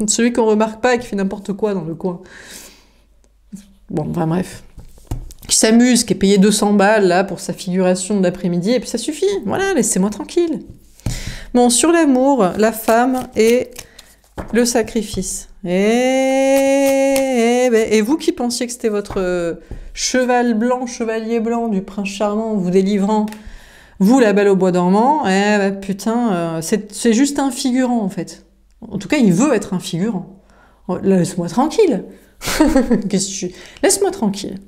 Celui qu'on remarque pas et qui fait n'importe quoi dans le coin. Bon, enfin bref. Qui s'amuse, qui est payé 200 balles là pour sa figuration de l'après-midi, et puis ça suffit. Voilà, laissez-moi tranquille. Bon, sur l'amour, la femme et le sacrifice. Et vous qui pensiez que c'était votre chevalier blanc du prince charmant vous délivrant, vous la belle au bois dormant, putain, c'est juste un figurant en fait. En tout cas, il veut être un figurant. Oh, laisse-moi tranquille. Laisse-moi tranquille.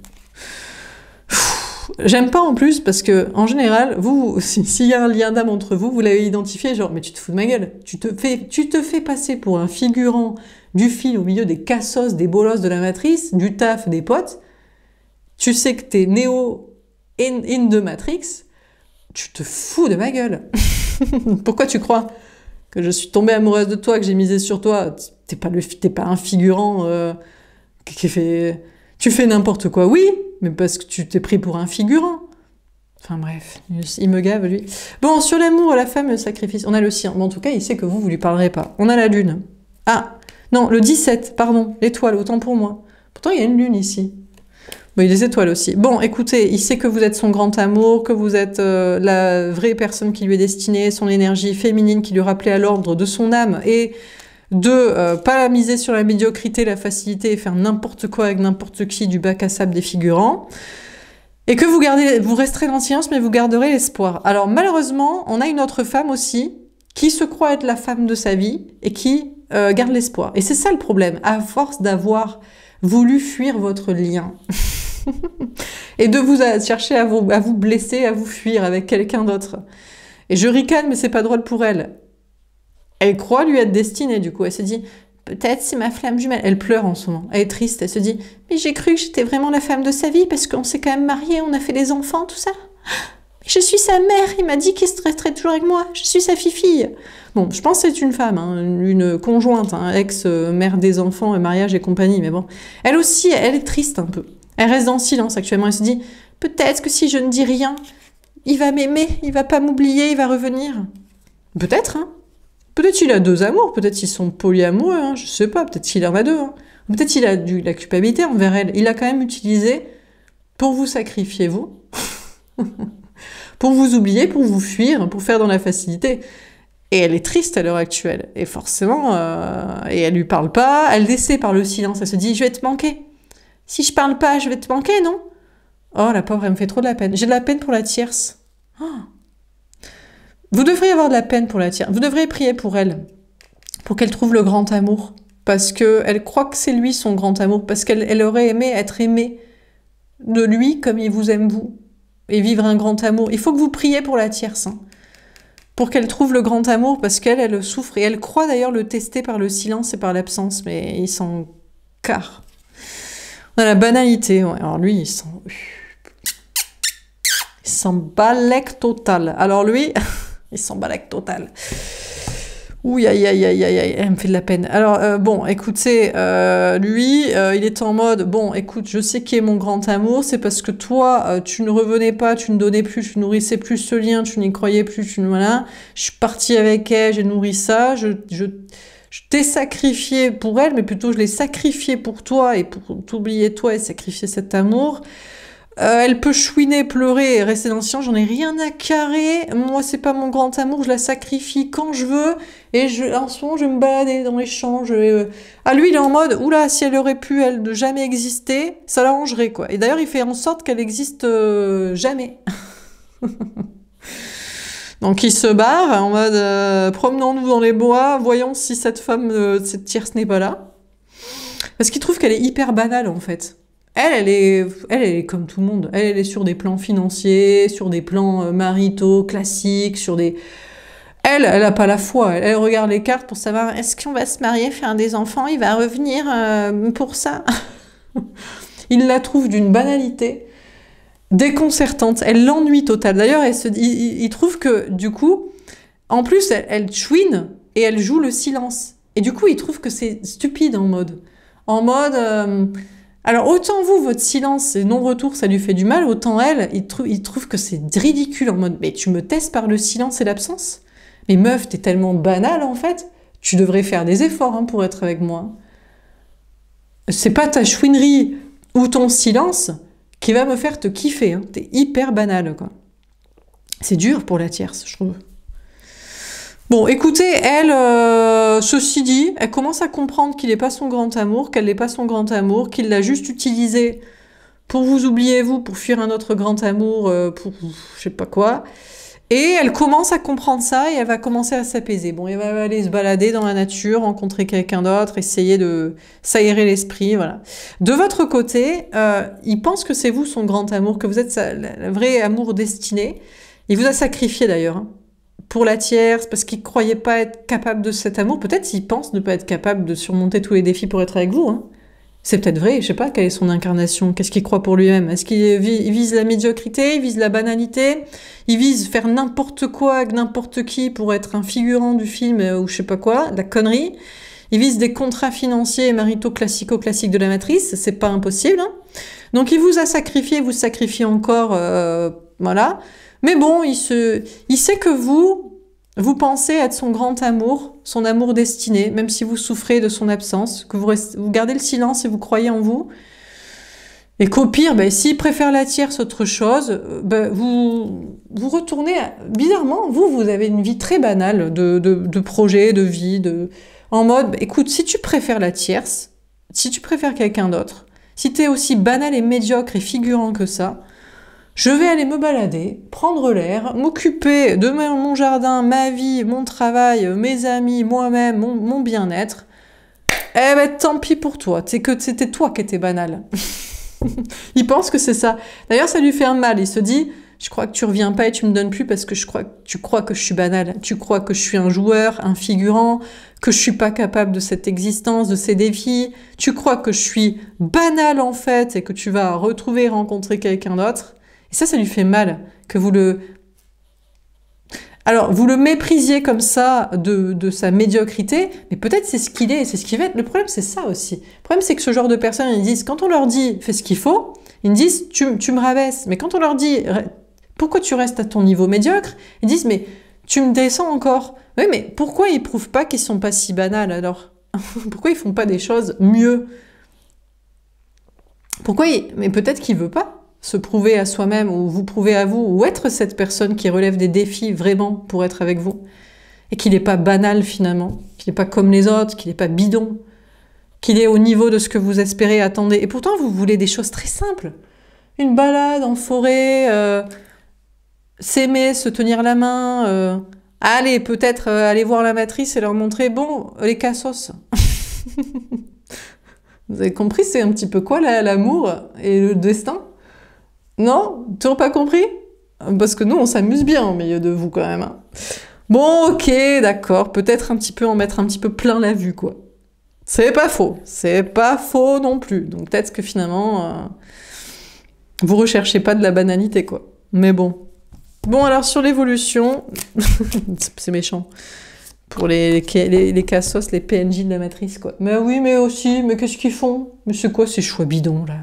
J'aime pas en plus parce que, en général, vous, s'il y a un lien d'âme entre vous, vous l'avez identifié, genre, mais tu te fous de ma gueule. Tu te fais passer pour un figurant du film au milieu des cassos, des bolosses de la matrice, du taf, des potes. Tu sais que t'es Néo in de Matrix. Tu te fous de ma gueule. Pourquoi tu crois que je suis tombée amoureuse de toi, que j'ai misé sur toi? T'es pas un figurant qui fait... Tu fais n'importe quoi, oui, mais parce que tu t'es pris pour un figurant. Enfin bref, il me gave, lui. Bon, sur l'amour, la femme, le sacrifice, on a le sien. Bon, en tout cas, il sait que vous lui parlerez pas. On a la lune. Ah, non, le 17, pardon, l'étoile, autant pour moi. Pourtant, il y a une lune ici. Bon, il y a des étoiles aussi. Bon, écoutez, il sait que vous êtes son grand amour, que vous êtes la vraie personne qui lui est destinée, son énergie féminine qui lui rappelait à l'ordre de son âme, et de pas la miser sur la médiocrité, la facilité et faire n'importe quoi avec n'importe qui, du bac à sable des figurants. Et que vous resterez dans le silence, mais vous garderez l'espoir. Alors malheureusement, on a une autre femme aussi qui se croit être la femme de sa vie et qui garde l'espoir. Et c'est ça le problème, à force d'avoir voulu fuir votre lien et de vous chercher à vous blesser, à vous fuir avec quelqu'un d'autre. Et je ricane, mais c'est pas drôle pour elle. Elle croit lui être destinée, du coup. Elle se dit, peut-être c'est ma flamme jumelle. Elle pleure en ce moment. Elle est triste. Elle se dit, mais j'ai cru que j'étais vraiment la femme de sa vie parce qu'on s'est quand même mariés, on a fait des enfants, tout ça. Je suis sa mère. Il m'a dit qu'il resterait toujours avec moi. Je suis sa fille. Bon, je pense que c'est une femme, hein, une conjointe, hein, ex-mère des enfants, mariage et compagnie. Mais bon, elle aussi, elle est triste un peu. Elle reste dans le silence actuellement. Elle se dit, peut-être que si je ne dis rien, il va m'aimer, il va pas m'oublier, il va revenir. Peut-être, hein. Peut-être qu'il a deux amours, peut-être qu'ils sont polyamoureux, hein, je sais pas, peut-être qu'il en a deux. Hein. Peut-être qu'il a la culpabilité envers elle. Il l'a quand même utilisé pour vous sacrifier, vous. Pour vous oublier, pour vous fuir, pour faire dans la facilité. Et elle est triste à l'heure actuelle. Et forcément, et elle lui parle pas, elle laissait par le silence, elle se dit, je vais te manquer. Si je parle pas, je vais te manquer, non? Oh, la pauvre, elle me fait trop de la peine. J'ai de la peine pour la tierce. Oh. Vous devriez avoir de la peine pour la tierce. Vous devriez prier pour elle, pour qu'elle trouve le grand amour. Parce qu'elle croit que c'est lui son grand amour. Parce qu'elle aurait aimé être aimée de lui comme il vous aime vous. Et vivre un grand amour. Il faut que vous priez pour la tierce. Hein, pour qu'elle trouve le grand amour. Parce qu'elle, elle souffre. Et elle croit d'ailleurs le tester par le silence et par l'absence. Mais il s'en carre. On a la banalité. Ouais. Alors lui, il s'en balèque total. Alors lui... Il s'en balèque total. Ouh, aïe, aïe, aïe, aïe, aïe, elle me fait de la peine. Alors, bon, écoutez, lui, il est en mode, bon, écoute, je sais qui est mon grand amour, c'est parce que toi, tu ne revenais pas, tu ne donnais plus, tu nourrissais plus ce lien, tu n'y croyais plus, voilà. Je suis partie avec elle, j'ai nourri ça, je t'ai sacrifié pour elle, mais plutôt je l'ai sacrifié pour toi et pour t'oublier toi et sacrifier cet amour. Elle peut chouiner, pleurer et rester dans le silence, j'en ai rien à carrer. Moi, c'est pas mon grand amour, je la sacrifie quand je veux. Et en ce moment, je vais me balader dans les champs. Ah, lui, il est en mode, oula, si elle aurait pu, elle, ne jamais exister, ça l'arrangerait, quoi. Et d'ailleurs, il fait en sorte qu'elle existe jamais. Donc, il se barre en mode, promenons-nous dans les bois, voyons si cette femme, cette tierce n'est pas là. Parce qu'il trouve qu'elle est hyper banale, en fait. Elle est comme tout le monde. Elle est sur des plans financiers, sur des plans maritaux, classiques, sur des... Elle a pas la foi. Elle regarde les cartes pour savoir est-ce qu'on va se marier, faire des enfants, il va revenir pour ça. Il la trouve d'une banalité déconcertante. Elle l'ennuie total. D'ailleurs, il trouve que, du coup, en plus, elle chouine et elle joue le silence. Et du coup, il trouve que c'est stupide en mode... Alors, autant vous, votre silence et non-retour, ça lui fait du mal, autant elle, il trouve que c'est ridicule, en mode « Mais tu me testes par le silence et l'absence ? Mais meuf, t'es tellement banale, en fait, tu devrais faire des efforts hein, pour être avec moi. » C'est pas ta chouinerie ou ton silence qui va me faire te kiffer, hein. T'es hyper banale, quoi. C'est dur pour la tierce, je trouve. Bon, écoutez, elle, ceci dit, elle commence à comprendre qu'il n'est pas son grand amour, qu'elle n'est pas son grand amour, qu'il l'a juste utilisé pour vous oublier, vous, pour fuir un autre grand amour, pour je sais pas quoi. Et elle commence à comprendre ça et elle va commencer à s'apaiser. Bon, elle va aller se balader dans la nature, rencontrer quelqu'un d'autre, essayer de s'aérer l'esprit, voilà. De votre côté, il pense que c'est vous son grand amour, que vous êtes le vrai amour destiné. Il vous a sacrifié d'ailleurs, hein, pour la tierce, parce qu'il croyait pas être capable de cet amour. Peut-être s'il pense ne pas être capable de surmonter tous les défis pour être avec vous, hein. C'est peut-être vrai, je sais pas quelle est son incarnation, qu'est-ce qu'il croit pour lui-même. Est-ce qu'il vise la médiocrité, il vise la banalité, il vise faire n'importe quoi avec n'importe qui pour être un figurant du film ou je sais pas quoi, la connerie. Il vise des contrats financiers et maritaux classico-classiques de la matrice, c'est pas impossible, hein. Donc il vous a sacrifié, vous sacrifie encore, voilà. Mais bon, il sait que vous pensez être son grand amour, son amour destiné, même si vous souffrez de son absence, que vous gardez le silence et vous croyez en vous. Et qu'au pire, s'il préfère la tierce autre chose, vous retournez, bizarrement, vous avez une vie très banale de projet, de vie, en mode, écoute, si tu préfères la tierce, si tu préfères quelqu'un d'autre, si t'es aussi banal et médiocre et figurant que ça, je vais aller me balader, prendre l'air, m'occuper de mon jardin, ma vie, mon travail, mes amis, moi-même, mon bien-être. Eh ben, tant pis pour toi. C'est que c'était toi qui étais banal. Il pense que c'est ça. D'ailleurs, ça lui fait un mal. Il se dit, je crois que tu reviens pas et tu me donnes plus parce que tu crois que je suis banal. Tu crois que je suis un joueur, un figurant, que je suis pas capable de cette existence, de ces défis. Tu crois que je suis banal en fait et que tu vas retrouver et rencontrer quelqu'un d'autre. Et ça lui fait mal que vous le méprisiez comme ça de sa médiocrité, mais peut-être c'est ce qu'il est, c'est ce qu'il va être. Le problème, c'est ça aussi. Le problème, c'est que ce genre de personnes, ils disent, quand on leur dit, fais ce qu'il faut, ils disent, tu me rabaisses. Mais quand on leur dit, pourquoi tu restes à ton niveau médiocre, ils disent, mais tu me descends encore. Oui, mais pourquoi ils prouvent pas qu'ils sont pas si banals, alors? Pourquoi ils font pas des choses mieux? Mais peut-être qu'il veut pas se prouver à soi-même, ou vous prouver à vous, ou être cette personne qui relève des défis vraiment pour être avec vous, et qu'il n'est pas banal finalement, qu'il n'est pas comme les autres, qu'il n'est pas bidon, qu'il est au niveau de ce que vous espérez, attendez. Et pourtant, vous voulez des choses très simples. Une balade en forêt, s'aimer, se tenir la main, allez, peut-être aller voir la matrice et leur montrer, bon, les cassos. Vous avez compris, c'est un petit peu quoi l'amour et le destin? Non? Toujours pas compris? Parce que nous, on s'amuse bien au milieu de vous, quand même, hein. Bon, ok, d'accord. Peut-être un petit peu en mettre un petit peu plein la vue, quoi. C'est pas faux. C'est pas faux non plus. Donc peut-être que finalement, vous recherchez pas de la banalité, quoi. Mais bon. Bon, alors sur l'évolution, c'est méchant. Pour les cassos, les PNJ de la matrice, quoi. Mais oui, mais aussi, mais qu'est-ce qu'ils font? Mais c'est quoi ces choix bidons, là?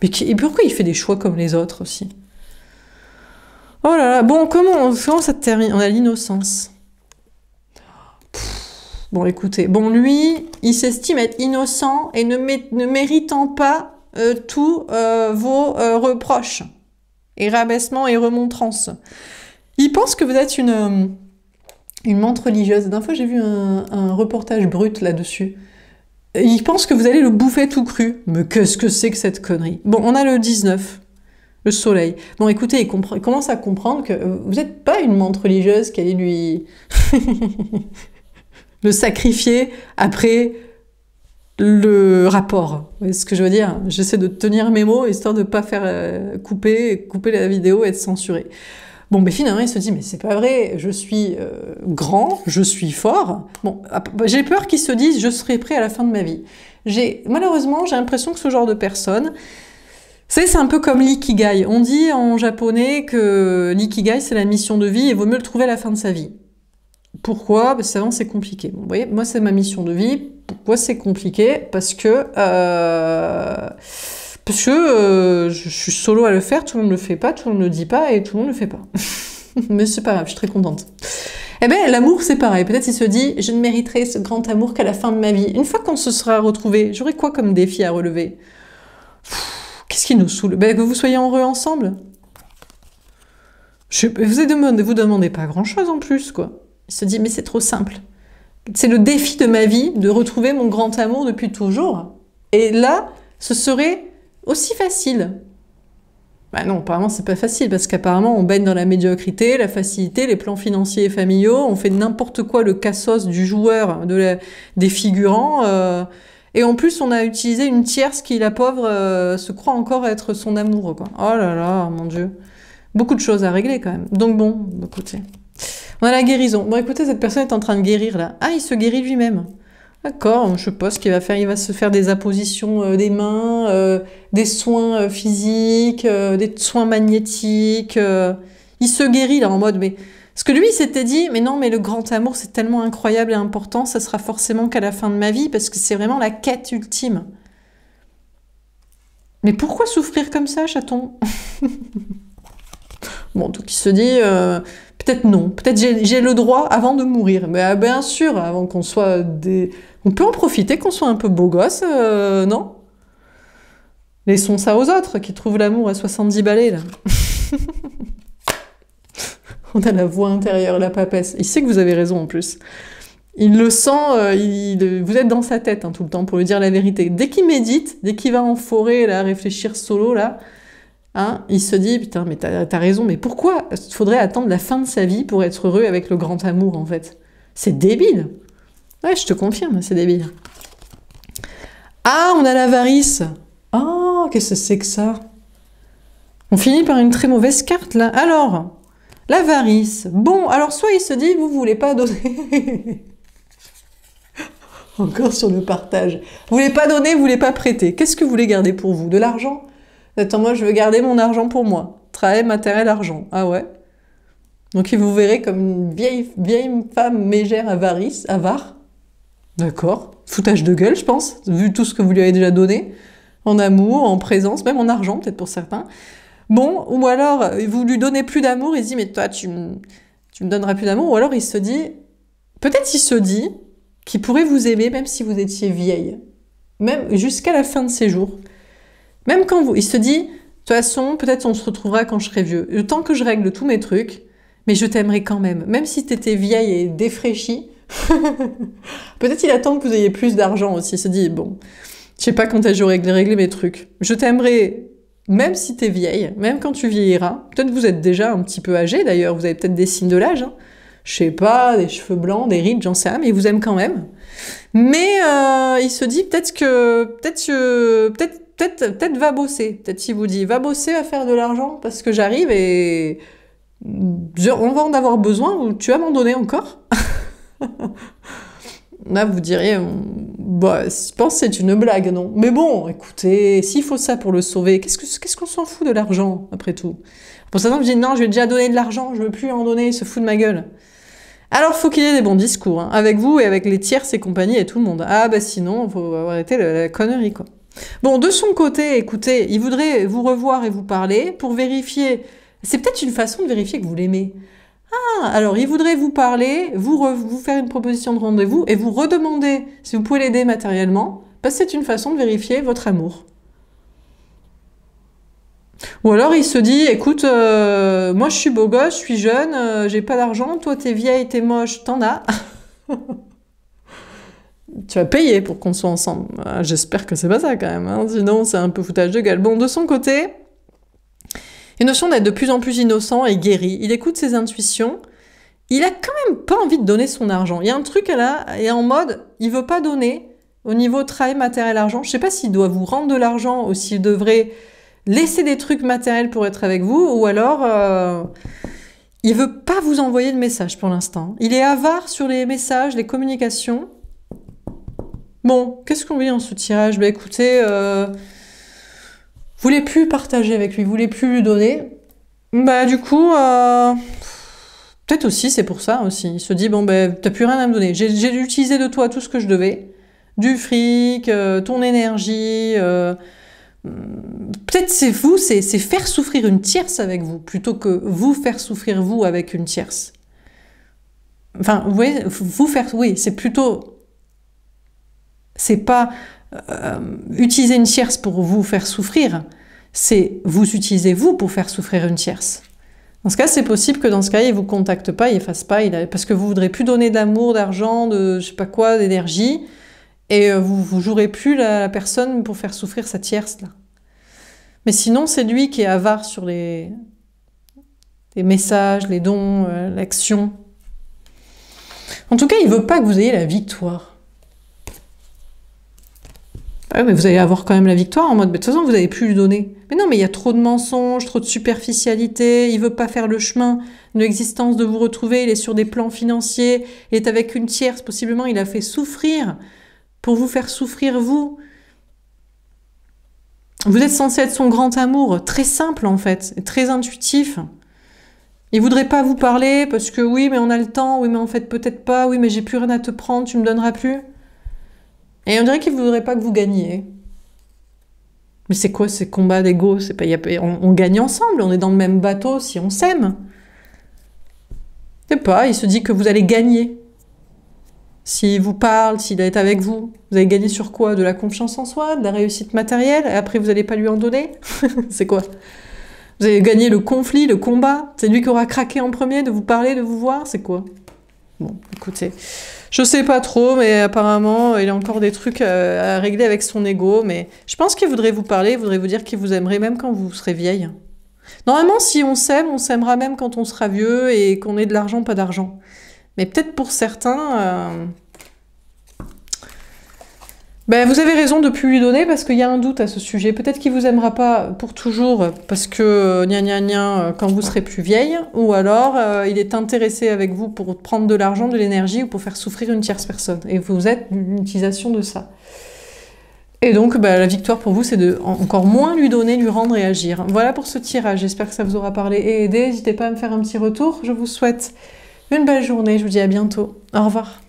Et pourquoi il fait des choix comme les autres aussi? Oh là là, bon, comment ça termine? On a l'innocence. Bon, écoutez, bon, lui, il s'estime être innocent et ne méritant pas tous vos reproches et rabaissements et remontrances. Il pense que vous êtes une menthe religieuse. La dernière fois, j'ai vu un reportage brut là-dessus. Il pense que vous allez le bouffer tout cru. Mais qu'est-ce que c'est que cette connerie? Bon, on a le 19, le soleil. Bon, écoutez, il commence à comprendre que vous n'êtes pas une menthe religieuse qui allait lui... le sacrifier après le rapport. Vous voyez ce que je veux dire? J'essaie de tenir mes mots, histoire de ne pas faire couper la vidéo et être censuré. Bon, mais finalement, il se dit, mais c'est pas vrai, je suis grand, je suis fort. Bon, j'ai peur qu'il se dise, je serai prêt à la fin de ma vie. Malheureusement, j'ai l'impression que ce genre de personne, c'est un peu comme l'ikigai. On dit en japonais que l'ikigai, c'est la mission de vie, et il vaut mieux le trouver à la fin de sa vie. Pourquoi? Parce que c'est compliqué. Bon, vous voyez, moi, c'est ma mission de vie. Pourquoi c'est compliqué? Parce que je suis solo à le faire, tout le monde ne le fait pas, tout le monde ne le dit pas et tout le monde ne le fait pas. Mais c'est pas grave, je suis très contente. Eh bien, l'amour, c'est pareil. Peut-être il se dit, je ne mériterai ce grand amour qu'à la fin de ma vie. Une fois qu'on se sera retrouvés, j'aurai quoi comme défi à relever? Qu'est-ce qui nous saoule? Que vous soyez heureux ensemble. Vous demandez pas grand-chose en plus, quoi. Il se dit, mais c'est trop simple. C'est le défi de ma vie de retrouver mon grand amour depuis toujours. Et là, ce serait aussi facile. Bah non, apparemment c'est pas facile, parce qu'apparemment on baigne dans la médiocrité, la facilité, les plans financiers et familiaux, on fait n'importe quoi, le cassos du joueur, des figurants, et en plus on a utilisé une tierce qui, la pauvre, se croit encore être son amoureux, quoi. Oh là là, mon Dieu. Beaucoup de choses à régler quand même. Donc bon, écoutez. On a la guérison. Bon écoutez, cette personne est en train de guérir là. Ah, il se guérit lui-même. D'accord, je sais pas ce qu'il va faire. Il va se faire des appositions des mains, des soins physiques, des soins magnétiques. Il se guérit là en mode, mais... Parce que lui, il s'était dit, mais non, mais le grand amour, c'est tellement incroyable et important, ça sera forcément qu'à la fin de ma vie, parce que c'est vraiment la quête ultime. Mais pourquoi souffrir comme ça, chaton? Bon, donc il se dit, peut-être non, peut-être j'ai le droit avant de mourir. Mais bien sûr, avant qu'on soit des... On peut en profiter, qu'on soit un peu beau gosse, non? Laissons ça aux autres, qui trouvent l'amour à 70 balais, là. On a la voix intérieure, la papesse. Il sait que vous avez raison, en plus. Il le sent, vous êtes dans sa tête, hein, tout le temps, pour lui dire la vérité. Dès qu'il médite, dès qu'il va en forêt, là, réfléchir solo, là... Hein, il se dit, putain, mais t'as raison, mais pourquoi il faudrait attendre la fin de sa vie pour être heureux avec le grand amour, en fait? C'est débile. Ouais, je te confirme, c'est débile. Ah, on a l'avarice. Oh, qu'est-ce que c'est que ça? On finit par une très mauvaise carte, là. Alors, l'avarice. Bon, alors soit il se dit, vous voulez pas donner... Encore sur le partage. Vous voulez pas donner, vous voulez pas prêter. Qu'est-ce que vous voulez garder pour vous? De l'argent? Attends, moi, je veux garder mon argent pour moi. Travail, matériel, argent. Ah ouais. Donc, vous verrez comme une vieille femme mégère avare. D'accord. Foutage de gueule, je pense, vu tout ce que vous lui avez déjà donné. En amour, en présence, même en argent, peut-être pour certains. Bon, ou alors, vous lui donnez plus d'amour, il se dit, mais toi, tu me donneras plus d'amour. Ou alors, il se dit, peut-être il se dit qu'il pourrait vous aimer même si vous étiez vieille. Même jusqu'à la fin de ses jours. Même quand il se dit, de toute façon, peut-être on se retrouvera quand je serai vieux. Le temps que je règle tous mes trucs, mais je t'aimerai quand même. Même si t'étais vieille et défraîchie, peut-être il attend que vous ayez plus d'argent aussi. Il se dit, bon, je sais pas quand j'aurai réglé mes trucs. Je t'aimerai même si t'es vieille, même quand tu vieilliras. Peut-être vous êtes déjà un petit peu âgé d'ailleurs, vous avez peut-être des signes de l'âge. Hein. Je sais pas, des cheveux blancs, des rides, j'en sais rien, mais il vous aime quand même. Mais il se dit peut-être va bosser. Peut-être s'il vous dit, va bosser à faire de l'argent parce que j'arrive et on va en avoir besoin ou tu vas m'en donner encore. Là, vous diriez, bah, je pense que c'est une blague, non? Mais bon, écoutez, s'il faut ça pour le sauver, qu'est-ce qu'on s'en fout de l'argent, après tout? Pour certains, vous dites, non, je vais déjà donner de l'argent, je veux plus en donner, il se fout de ma gueule. Alors, faut qu'il y ait des bons discours, hein, avec vous et avec les tierces et compagnie et tout le monde. Ah, bah sinon, faut arrêter la connerie, quoi. Bon, de son côté, écoutez, il voudrait vous revoir et vous parler pour vérifier. C'est peut-être une façon de vérifier que vous l'aimez. Ah, alors il voudrait vous parler, vous faire une proposition de rendez-vous et vous redemander si vous pouvez l'aider matériellement, parce que c'est une façon de vérifier votre amour. Ou alors il se dit, écoute, moi je suis beau gosse, je suis jeune, j'ai pas d'argent, toi t'es vieille, t'es moche, t'en as. Tu vas payer pour qu'on soit ensemble. J'espère que c'est pas ça quand même, hein. Sinon c'est un peu foutage de gueule. Bon, de son côté, une notion d'être de plus en plus innocent et guéri. Il écoute ses intuitions. Il a quand même pas envie de donner son argent. Il y a un truc là, il est en mode, il veut pas donner au niveau travail, matériel, argent. Je sais pas s'il doit vous rendre de l'argent ou s'il devrait laisser des trucs matériels pour être avec vous, ou alors il veut pas vous envoyer de messages pour l'instant. Il est avare sur les messages, les communications. Bon, qu'est-ce qu'on dit en ce tirage? Bah écoutez, vous voulez plus partager avec lui, vous voulez plus lui donner. Bah du coup, peut-être aussi, c'est pour ça aussi. Il se dit, bon ben, t'as plus rien à me donner. J'ai utilisé de toi tout ce que je devais. Du fric, ton énergie. Peut-être c'est vous, c'est faire souffrir une tierce avec vous, plutôt que vous faire souffrir vous avec une tierce. Enfin, vous voyez, vous faire, oui, c'est plutôt... C'est pas utiliser une tierce pour vous faire souffrir, c'est vous utilisez vous pour faire souffrir une tierce. Dans ce cas, c'est possible que dans ce cas, il vous contacte pas, il efface pas, parce que vous voudrez plus donner d'amour, d'argent, de je sais pas quoi, d'énergie, et vous jouerez plus la personne pour faire souffrir sa tierce là. Mais sinon, c'est lui qui est avare sur les messages, les dons, l'action. En tout cas, il veut pas que vous ayez la victoire. Ah, mais vous allez avoir quand même la victoire en mode, de toute façon, vous n'avez plus lui donner. Mais non, mais il y a trop de mensonges, trop de superficialité, il veut pas faire le chemin de l'existence de vous retrouver, il est sur des plans financiers, il est avec une tierce, possiblement il a fait souffrir pour vous faire souffrir vous. Vous êtes censé être son grand amour, très simple en fait, très intuitif. Il voudrait pas vous parler parce que oui, mais on a le temps, oui, mais en fait peut-être pas, oui, mais j'ai plus rien à te prendre, tu me donneras plus. Et on dirait qu'il voudrait pas que vous gagniez. Mais c'est quoi ces combats d'ego? C'est pas, on gagne ensemble, on est dans le même bateau si on s'aime. Je sais pas, il se dit que vous allez gagner. S'il vous parle, s'il est avec vous, vous allez gagner sur quoi? De la confiance en soi, de la réussite matérielle, et après vous allez pas lui en donner? C'est quoi? Vous allez gagner le conflit, le combat? C'est lui qui aura craqué en premier de vous parler, de vous voir? C'est quoi? Bon, écoutez, je sais pas trop, mais apparemment, il a encore des trucs à régler avec son ego, mais je pense qu'il voudrait vous parler, il voudrait vous dire qu'il vous aimerait même quand vous serez vieille. Normalement, si on s'aime, on s'aimera même quand on sera vieux et qu'on ait de l'argent, pas d'argent. Mais peut-être pour certains... vous avez raison de ne plus lui donner parce qu'il y a un doute à ce sujet. Peut-être qu'il vous aimera pas pour toujours parce que gna gna gna quand vous serez plus vieille, ou alors il est intéressé avec vous pour prendre de l'argent, de l'énergie ou pour faire souffrir une tierce personne. Et vous êtes une utilisation de ça. Et donc la victoire pour vous, c'est de encore moins lui donner, lui rendre et agir. Voilà pour ce tirage. J'espère que ça vous aura parlé et aidé. N'hésitez pas à me faire un petit retour. Je vous souhaite une belle journée. Je vous dis à bientôt. Au revoir.